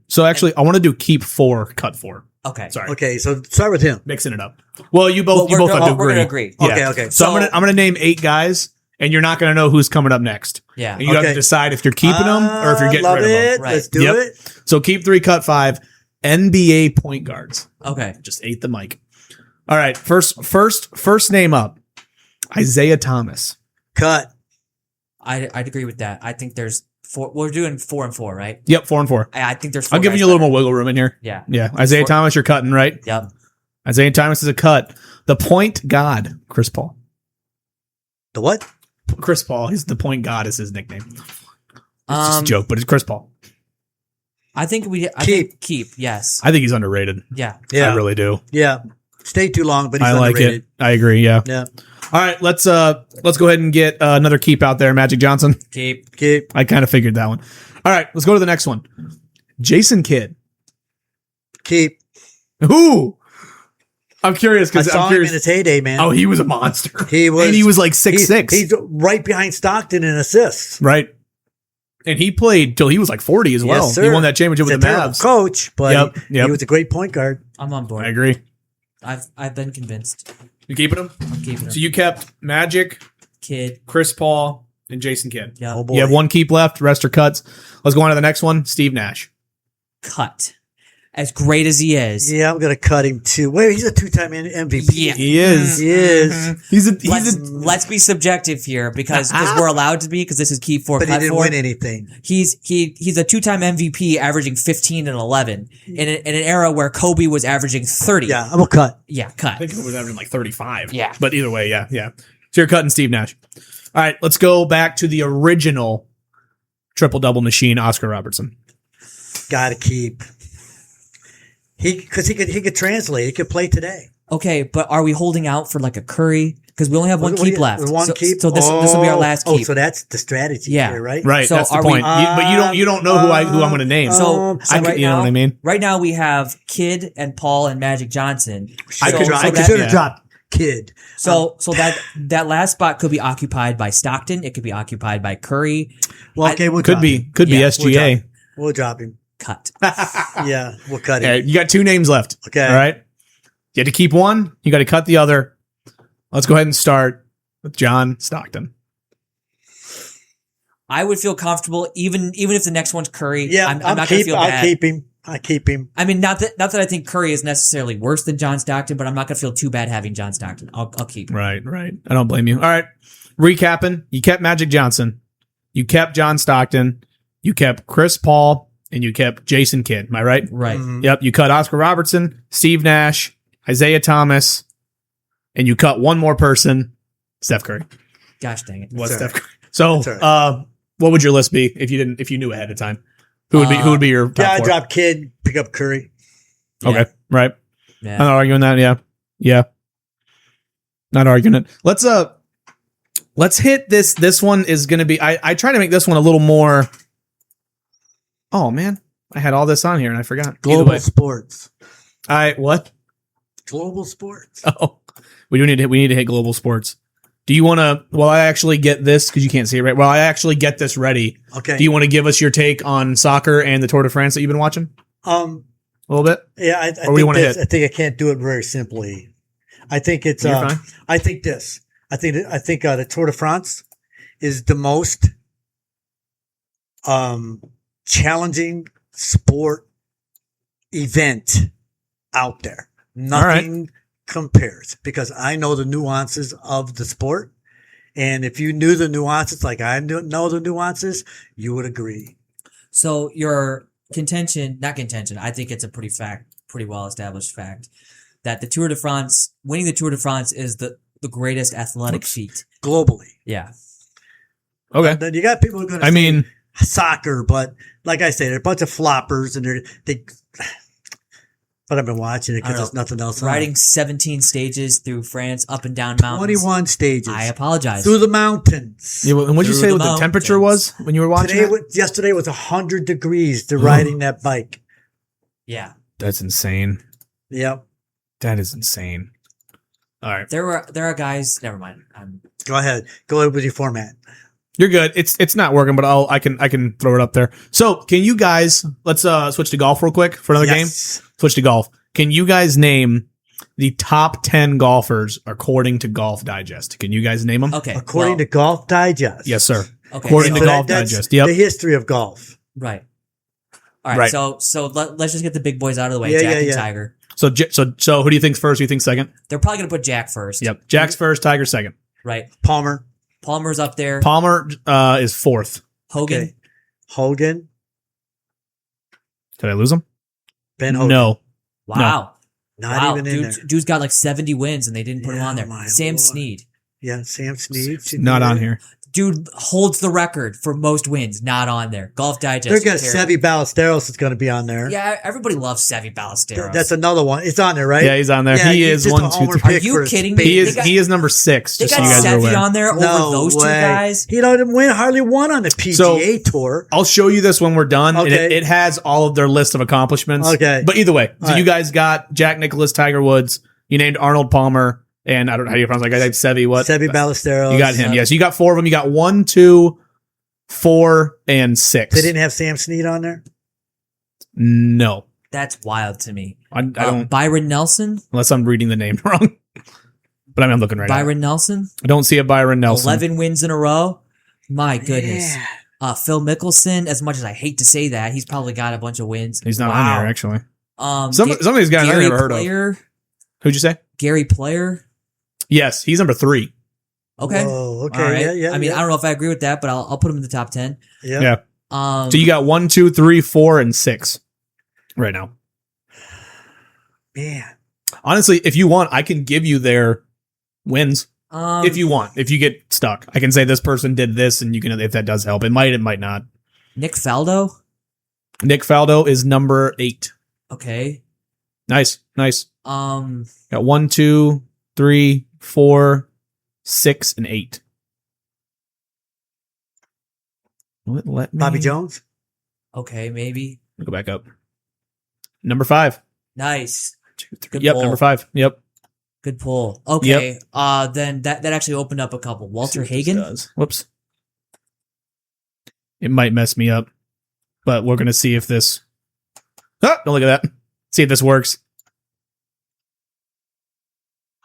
So actually, I want to do keep 4 cut 4. Okay. Sorry. Okay. So start with him. Mixing it up. Well, you both Well, you both have to we're agree. gonna agree. Yeah. Okay. So I'm gonna name 8 guys, and you're not gonna know who's coming up next. Yeah. And you have to decide if you're keeping them or if you're getting love rid of them. it. Right. Let's do Yep. it. So keep 3 cut 5. NBA point guards. Okay. Just ate the mic. All right. First name up. Isaiah Thomas. Cut. I'd agree with that. I think there's 4. We're doing 4 and 4, right? Yep. 4 and 4. I think there's 4. I'm giving guys you a little better. more wiggle room in here. Yeah. Yeah. Isaiah 4. Thomas, you're cutting, right? Yep. Isaiah Thomas is a cut. The point god, Chris Paul. The what? Chris Paul. He's the point god is his nickname. It's Um, just a joke, but it's Chris Paul. I think we keep. Yes. I think he's underrated. Yeah. Yeah. I really do. Yeah. Stay too long, but he's I like underrated. it. I agree. Yeah. Yeah. All right. Let's go ahead and get another keep out there. Magic Johnson. Keep. Keep. I kind of figured that one. All right. Let's go to the next one. Jason Kidd. Keep. Who? I'm curious I because saw I'm him curious. in his heyday, man. Oh, he was a monster. He was. And he was like 6'6". He's right behind Stockton in assists. Right. And he played till he was like 40 as well. Yes, sir. He won that championship He's with a the terrible Mavs. coach, but Yep, he yep. was a great point guard. I'm on board. I agree. I've been convinced. You keeping him? I'm keeping So him. you kept Magic, Kid. Chris Paul, and Jason Kidd. Yeah. Oh boy. You have one keep left. Rest are cuts. Let's go on to the next one. Steve Nash. Cut. As great as he is. Yeah, I'm gonna cut him too. Wait, he's a 2-time MVP. Yeah. He is. He is. Let's be subjective here because we're allowed to be because this is keep 4 But he cut didn't 4. win anything. He's a 2-time MVP averaging 15 and 11 in an era where Kobe was averaging 30. Yeah, I'm gonna cut. Yeah, I cut. think it was averaging like 35. Yeah. But either way, yeah. So you're cutting Steve Nash. All right, let's go back to the original triple-double machine, Oscar Robertson. Gotta keep. He could translate. He could play today. Okay, but are we holding out for like a Curry? Because we only have one keep left. One so, keep. So this will be our last keep. Oh, so that's the strategy Yeah. here, right? Right, So that's the are we- point. But you don't know who I'm going to name. So right you know now, what I mean? Right now we have Kid and Paul and Magic Johnson. I So- could so that- have dropped Kid. So that last spot could be occupied by Stockton. It could be occupied by Curry. Well, okay, we'll Could drop be him. Yeah, SGA. We'll drop him. Cut. Yeah, we'll cut him. Yeah, you got 2 names left. Okay. All right. You had to keep one. You got to cut the other. Let's go ahead and start with John Stockton. I would feel comfortable even if the next one's Curry. Yeah, I'm not going to feel bad. I'll keep him. I keep him. I mean, not that I think Curry is necessarily worse than John Stockton, but I'm not going to feel too bad having John Stockton. I'll keep him. Right. I don't blame you. All right. Recapping. You kept Magic Johnson. You kept John Stockton. You kept Chris Paul. And you kept Jason Kidd. Am I right? Right. Mhm. Yep. You cut Oscar Robertson, Steve Nash, Isaiah Thomas, and you cut one more person, Steph Curry. Gosh dang it. What's That's all Steph Curry? So, That's all what would your list be if you knew ahead of time? Who would be your top Yeah, I 4? drop Kid, pick up Curry. Okay. Right. I'm Yeah. not arguing that. Yeah. Not arguing it. Let's hit this. This one is going to be, I try to make this one a little more. Oh man, I had all this on here and I forgot. Either Global way. sports. What? Global sports. Oh, we need to hit global sports. Do you want to, while I actually get this, because you can't see it right, while I actually get this ready, Okay. do you want to give us your take on soccer and the Tour de France that you've been watching? A little bit? Yeah, I Or we think wanna this, hit? I think I can't do it very simply. I think it's. You're fine. I think this. I think the Tour de France is the most challenging sport event out there. Nothing compares because I know the nuances of the sport, And if you knew the nuances, like I know the nuances, you would agree. So your contention, not contention, I think it's a pretty well established fact that the Tour de France, winning the Tour de France is the greatest athletic feat. Globally. Yeah. Okay. Then you got people who are going to I mean, soccer, but like I say, they're a bunch of floppers and but I've been watching it because there's nothing else on. Riding 17 stages through France, up and down mountains. 21 stages. I apologize. Through the mountains. yeah, and what'd you Through say the what the temperature was when you were watching it? Yesterday was 100 degrees to riding that bike. Yeah. That's insane. Yep. That is insane. All right. There are guys, never mind. Go ahead. Go ahead with your format. You're good. It's not working, but I can throw it up there. So can you guys, let's switch to golf real quick for another game. Switch to golf. Can you guys name the top 10 golfers according to Golf Digest? Can you guys name them? Okay. According to Golf Digest. Yes, sir. Okay. According to So Golf that's Digest. Yep. the history of golf. Right. All right. Right. So let's just get the big boys out of the way. Yeah, Jack yeah, and yeah. Tiger. So who do you think's first? Who do you think's second? They're probably going to put Jack first. Yep. Jack's first, Tiger's second. Right. Palmer. Palmer's up there. Palmer is fourth. Hogan. Okay. Hogan. Did I lose him? Ben Hogan. No. Wow. Not even in there. Dude's got like 70 wins and they didn't put him Yeah, on there. my Sam Lord. Snead. Yeah, Sam Snead. should Not be on there. here. Dude holds the record for most wins. Not on there. Golf Digest. They're going to terrible. Seve Ballesteros is going to be on there. Yeah, everybody loves Seve Ballesteros. That's another one. It's on there, right? Yeah, he's on there. Yeah, he he's is just a 1, 2, homer 3. Are pick you for a kidding spade. me? He is number 6. They Just so you got guys are aware. Seve on there over No those two way. guys. He didn't win hardly one on the PGA Tour. I'll show you this when we're done. And Okay. it has all of their list of accomplishments. Okay. But either way, so All you right. guys got Jack Nicklaus, Tiger Woods. You named Arnold Palmer, and I don't know how you pronounce that guy. Seve what? Seve Ballesteros. You got him. Yes, you got 4 of them. You got 1, 2, 4, and 6. They didn't have Sam Snead on there? No. That's wild to me. I don't, Byron Nelson. unless I'm reading the name wrong. But I'm looking right now. Byron Nelson. I don't see a Byron Nelson. 11 wins in a row. My goodness. Yeah. Phil Mickelson. As much as I hate to say that, he's probably got a bunch of wins. He's not Wow. on here, actually. Some Some of these guys I've never heard of. Who'd you say? Gary Player. Yes, he's number 3. Okay. Oh, okay. All right. Yeah. I mean, I don't know if I agree with that, but I'll put him in the top 10. Yeah. Um, So you got 1, 2, 3, 4, and 6 right now. Man. Honestly, if you want, I can give you their wins. If you want. If you get stuck, I can say this person did this, and you can, if that does help. It might not. Nick Faldo. Nick Faldo is number 8. Okay. Nice. Um, Got 1, 2, 3, 4, 6, and 8. Let me Bobby Jones? okay, maybe. go back up. Number 5. Nice. 2, 3. Good Yep, pull. number 5. Yep. Good pull. Okay. Then that actually opened up a couple. Walter See what this Hagen. does. Whoops. It might mess me up, but we're gonna see if this. Ah, don't look at that. See if this works.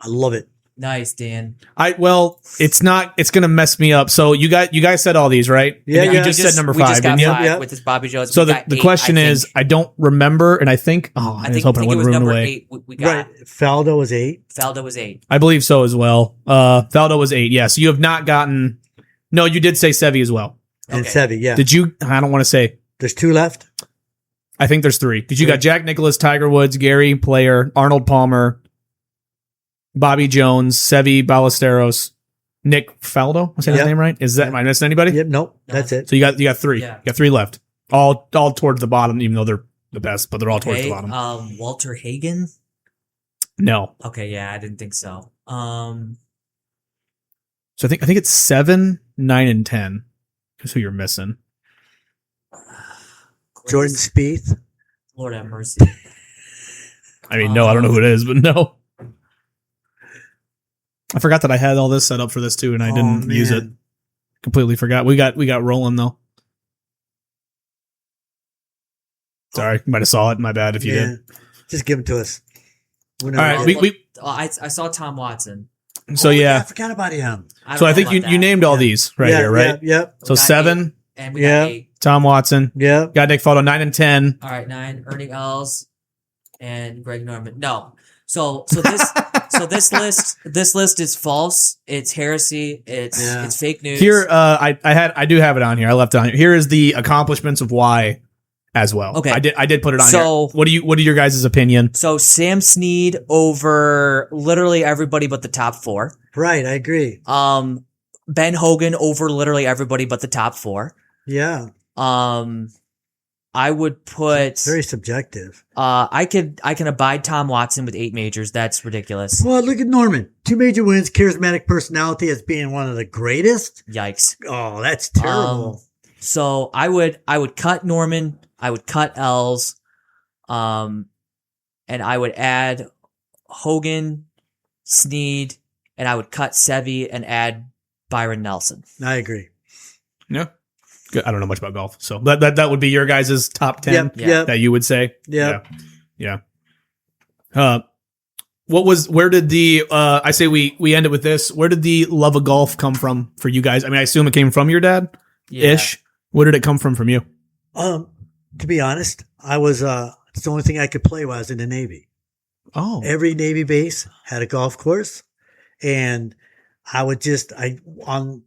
I love it. Nice, Dan. It's not. It's gonna mess me up. So you guys said all these, right? Yeah, And yeah. You just said number we 5, just got didn't you? 5 Yeah. with this Bobby Jones. So We the got 8, question I is, think. I don't remember, and I think. Oh, I was hoping it think it wouldn't was ruin number away. 8. We got Right. Faldo was 8. Faldo was 8. I believe so as well. Faldo was 8. Yes, you have not gotten. No, you did say Seve as well. And Okay. Seve, yeah. Did you? I don't want to say. There's 2 left? I think there's 3 because you got Jack Nicklaus, Tiger Woods, Gary Player, Arnold Palmer, Bobby Jones, Seve Ballesteros, Nick Faldo. Was that his Yep. name right? Is that am I missing anybody? Yep, nope. That's it. So you got 3. Yeah. You got 3 left. All towards the bottom, even though they're the best, but they're all towards Okay. the bottom. Walter Hagen. No. Okay, yeah, I didn't think so. So I think it's 7, 9, and 10. Is who you're missing. Jordan Spieth. Lord have mercy. I mean, no, I don't know who it is, but no. I forgot that I had all this set up for this too, and I didn't use it. man. Completely forgot. We got rolling though. Sorry, you might have saw it. My bad if you did. Just give them to us. All right, we I saw Tom Watson. so yeah. I forgot about him. So I think you named all Yeah. these right Yeah, here, right? Yep. So We got 7, And we Yeah. got 8. Tom Watson. Yep. Got Nick Faldo, 9 and 10. All right, 9. Ernie Els and Greg Norman. No. So this list is false. It's heresy. It's fake news. Here, I do have it on here. I left it on here. Here is the accomplishments of why as well. Okay. I did put it on So- here. What are your guys' opinion? So Sam Snead over literally everybody but the top 4. Right, I agree. Ben Hogan over literally everybody but the top 4. Yeah, I would put very subjective. I can abide Tom Watson with 8 majors. That's ridiculous. Well, look at Norman. 2 major wins, charismatic personality as being one of the greatest. Yikes. Oh, that's terrible. So I would cut Norman, I would cut Els, and I would add Hogan, Snead, and I would cut Sevy and add Byron Nelson. I agree. Yeah. Good. I don't know much about golf, so that would be your guys' top 10 Yep, yep. that you would say. Yep. Yeah. Where did the I say we ended with this. Where did the love of golf come from for you guys? I mean, I assume it came from your dad ish. Where did it come from you? To be honest, I was it's the only thing I could play while I was in the Navy. Oh. Every Navy base had a golf course, and on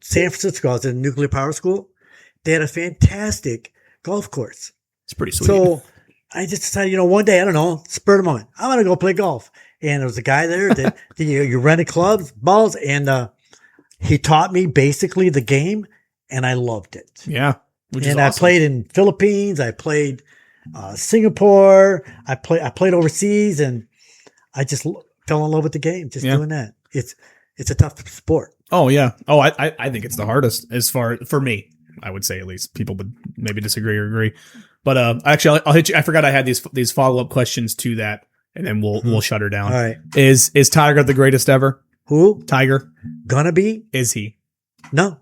San Francisco, I was in nuclear power school. They had a fantastic golf course. It's pretty sweet. So I just decided, one day, I don't know, spur of the moment, I'm going to go play golf. And there was a guy there that you rented clubs, balls, and he taught me basically the game, and I loved it. Yeah. Which is And awesome. I played in Philippines. I played Singapore. I played overseas, and I just fell in love with the game just doing that. It's a tough sport. Oh yeah. Oh, I think it's the hardest for me. I would say, at least. People would maybe disagree or agree. But actually, I'll hit you. I forgot I had these follow up questions to that, and then we'll shut her down. All right. Is Tiger the greatest ever? Who? Tiger? Gonna be? Is he? No.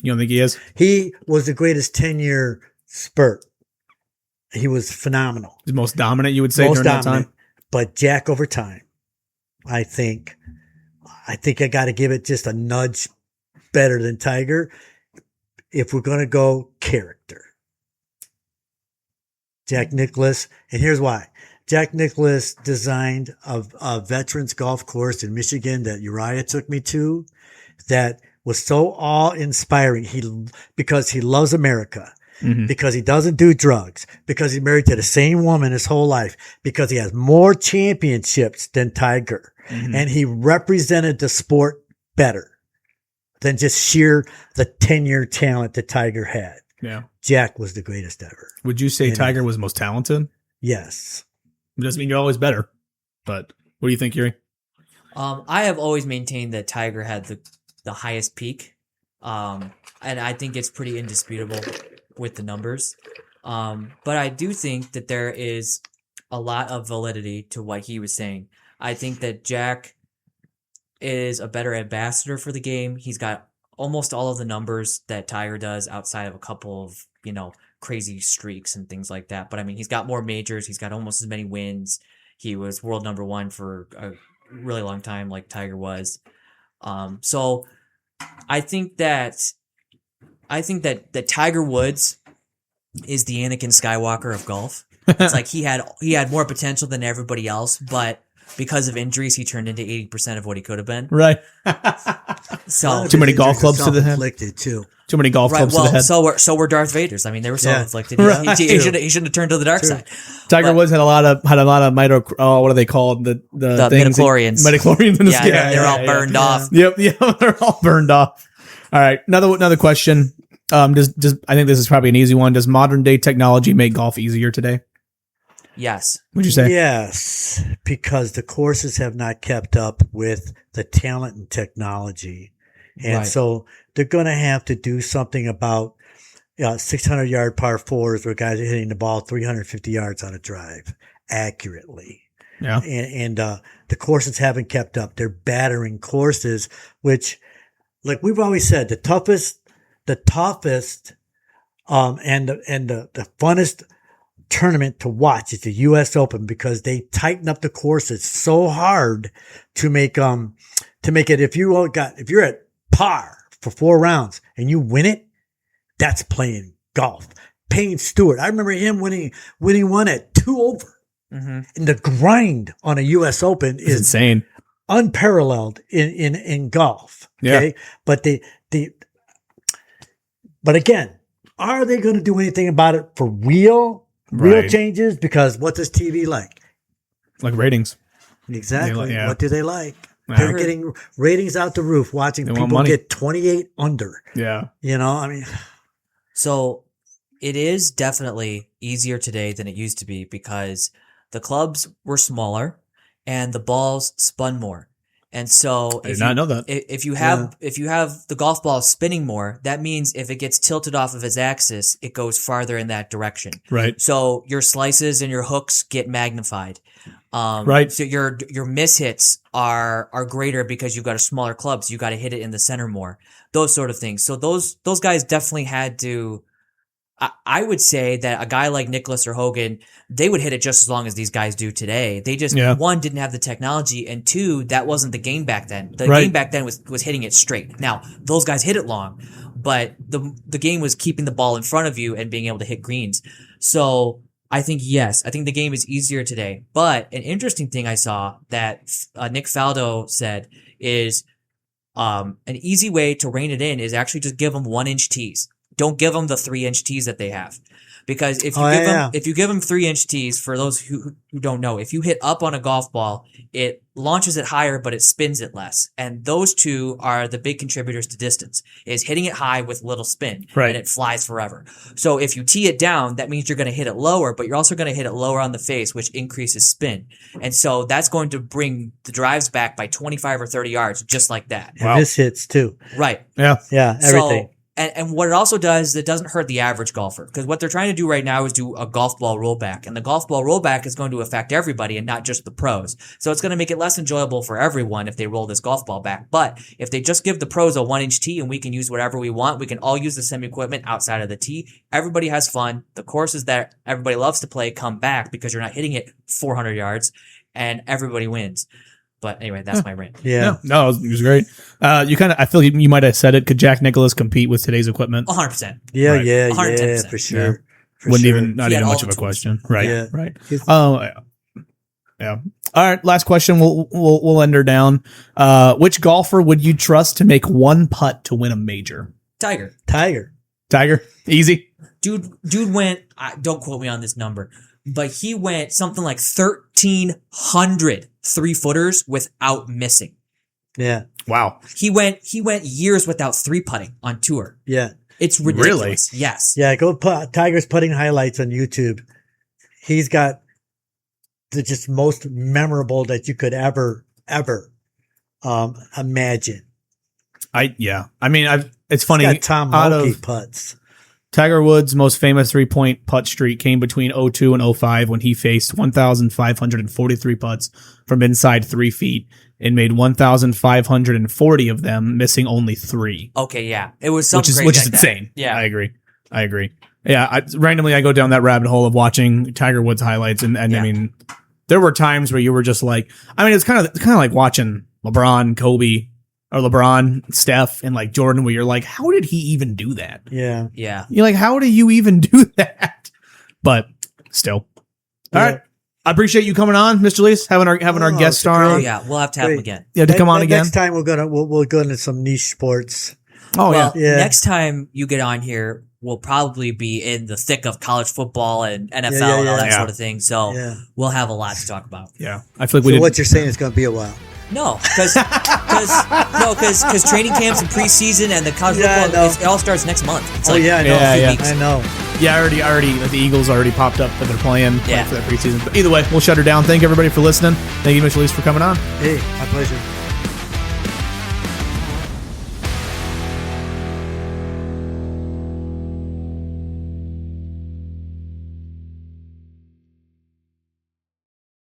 You don't think he is? He was the greatest 10-year spurt. He was phenomenal. The most dominant, you would say, Most during that dominant. time? But Jack over time, I think I got to give it just a nudge better than Tiger if we're going to go character. Jack Nicklaus, and here's why. Jack Nicklaus designed a veterans golf course in Michigan that Uriah took me to that was so awe-inspiring. Because he loves America, because he doesn't do drugs, because he's married to the same woman his whole life, because he has more championships than Tiger, and he represented the sport better than just sheer the 10-year talent that Tiger had. Yeah. Jack was the greatest ever. Would you say Tiger was most talented? Yes. It doesn't mean you're always better. But what do you think, Yuri? I have always maintained that Tiger had the highest peak. And I think it's pretty indisputable with the numbers. But I do think that there is a lot of validity to what he was saying. I think that Jack is a better ambassador for the game. He's got almost all of the numbers that Tiger does outside of a couple of, crazy streaks and things like that. But I mean, he's got more majors. He's got almost as many wins. He was world number 1 for a really long time, like Tiger was. So I think that Tiger Woods is the Anakin Skywalker of golf. It's like he had more potential than everybody else, but because of injuries, he turned into 80% of what he could have been. Right. So Too many golf clubs to the head. Self-inflicted too. Too many golf clubs to the head. So were Darth Vader's. I mean, they were self-inflicted. Right. He shouldn't have turned to the dark side. Tiger Woods had a lot of what are they called? The things midichlorians. Midichlorians in his skin. They're all burned off. Yep, they're all burned off. All right, another question. I think this is probably an easy one. Does modern day technology make golf easier today? Yes. What'd you say? Yes, because the courses have not kept up with the talent and technology. And Right. so they're going to have to do something about 600-yard par 4s where guys are hitting the ball 350 yards on a drive accurately. Yeah. And the courses haven't kept up. They're battering courses, which, like we've always said, the toughest, and the funnest tournament to watch is the U.S. Open because they tighten up the courses so hard to make it. If you're at par for 4 rounds and you win it, that's playing golf. Payne Stewart, I remember him winning one at 2 over. And the grind on a U.S. Open It's is insane. unparalleled in golf. Okay, Yeah. but again, are they going to do anything about it for real Right. changes? Because what does TV like? Like ratings. Exactly. Yeah. What do they like? Yeah. They're getting ratings out the roof watching They want people money. get 28 under. Yeah. I mean, So it is definitely easier today than it used to be because the clubs were smaller and the balls spun more. And so I did not know that. if you have the golf ball spinning more, that means if it gets tilted off of its axis, it goes farther in that direction. Right. So your slices and your hooks get magnified. Right. So your mishits are greater because you've got a smaller club, so you got to hit it in the center more. Those sort of things. So those guys definitely had to. I would say that a guy like Nicklaus or Hogan, they would hit it just as long as these guys do today. They just one, didn't have the technology, and two, that wasn't the game back then. The game back then was hitting it straight. Now those guys hit it long, but the game was keeping the ball in front of you and being able to hit greens. So I think the game is easier today. But an interesting thing I saw that Nick Faldo said is an easy way to rein it in is actually just give them 1-inch tees. Don't give them the 3-inch tees that they have, because if you give them 3-inch tees, for those who don't know, if you hit up on a golf ball, it launches it higher, but it spins it less, and those two are the big contributors to distance. Is hitting it high with little spin, and it flies forever. So if you tee it down, that means you're going to hit it lower, but you're also going to hit it lower on the face, which increases spin, and so that's going to bring the drives back by 25 or 30 yards, just like that. and this hits too. Right. Yeah. Yeah, everything. So, and what it also does is it doesn't hurt the average golfer, because what they're trying to do right now is do a golf ball rollback, and the golf ball rollback is going to affect everybody and not just the pros. So it's going to make it less enjoyable for everyone if they roll this golf ball back. But if they just give the pros a 1-inch tee and we can use whatever we want, we can all use the same equipment outside of the tee. Everybody has fun. The courses that everybody loves to play come back because you're not hitting it 400 yards, and everybody wins. But anyway, that's my rant. Yeah. No, it was great. I feel you might have said it. Could Jack Nicklaus compete with today's equipment? 100%. Yeah, Right. yeah, 110%. for sure. For Wouldn't sure. even not He even had much all of a the tools. question. Right. Yeah. Right. He's- Oh, yeah. All right. Last question. We'll end her down. Which golfer would you trust to make one putt to win a major? Tiger. Tiger. Tiger. Easy. Dude went, don't quote me on this number, but he went something like 1,300 3-footers without missing. Yeah. Wow. He went years without 3-putting on tour. Yeah. It's ridiculous. Yes. Yeah. Go put Tiger's putting highlights on YouTube. He's got the just most memorable that you could ever imagine. It's funny. He's got Tom out Hoagie of putts. Tiger Woods' most famous 3-point putt streak came between 02 and 05 when he faced 1,543 putts from inside 3 feet and made 1,540 of them, missing only 3. Okay, yeah. It was something Which is crazy like that. insane. Yeah. I agree. Yeah, randomly I go down that rabbit hole of watching Tiger Woods highlights, and Yeah. I mean, there were times where you were just like, it's kind of like watching LeBron, Kobe, or LeBron, Steph, and like Jordan, where you're like, how did he even do that? Yeah. Yeah. You're like, how do you even do that? But still, all right. I appreciate you coming on, Mr. Lees, having our guest star Oh, on. yeah. We'll have to have him Great. again. Yeah, to come on again. Next time we'll go into some niche sports. Oh Well, yeah. Yeah. next time you get on here, we'll probably be in the thick of college football and NFL and all that Yeah. sort of thing. So Yeah. we'll have a lot to talk about. Yeah. I feel like we So did. what you're saying is going to be a while. No, because training camps and preseason and the college Yeah, football, I know. it all starts next month. It's Oh like yeah, I know. Yeah, yeah. weeks. I know. Yeah, already. Like, the Eagles already popped up that they're playing Yeah. for that preseason. But either way, we'll shut her down. Thank you everybody for listening. Thank you, Mr. Lees, for coming on. Hey, my pleasure.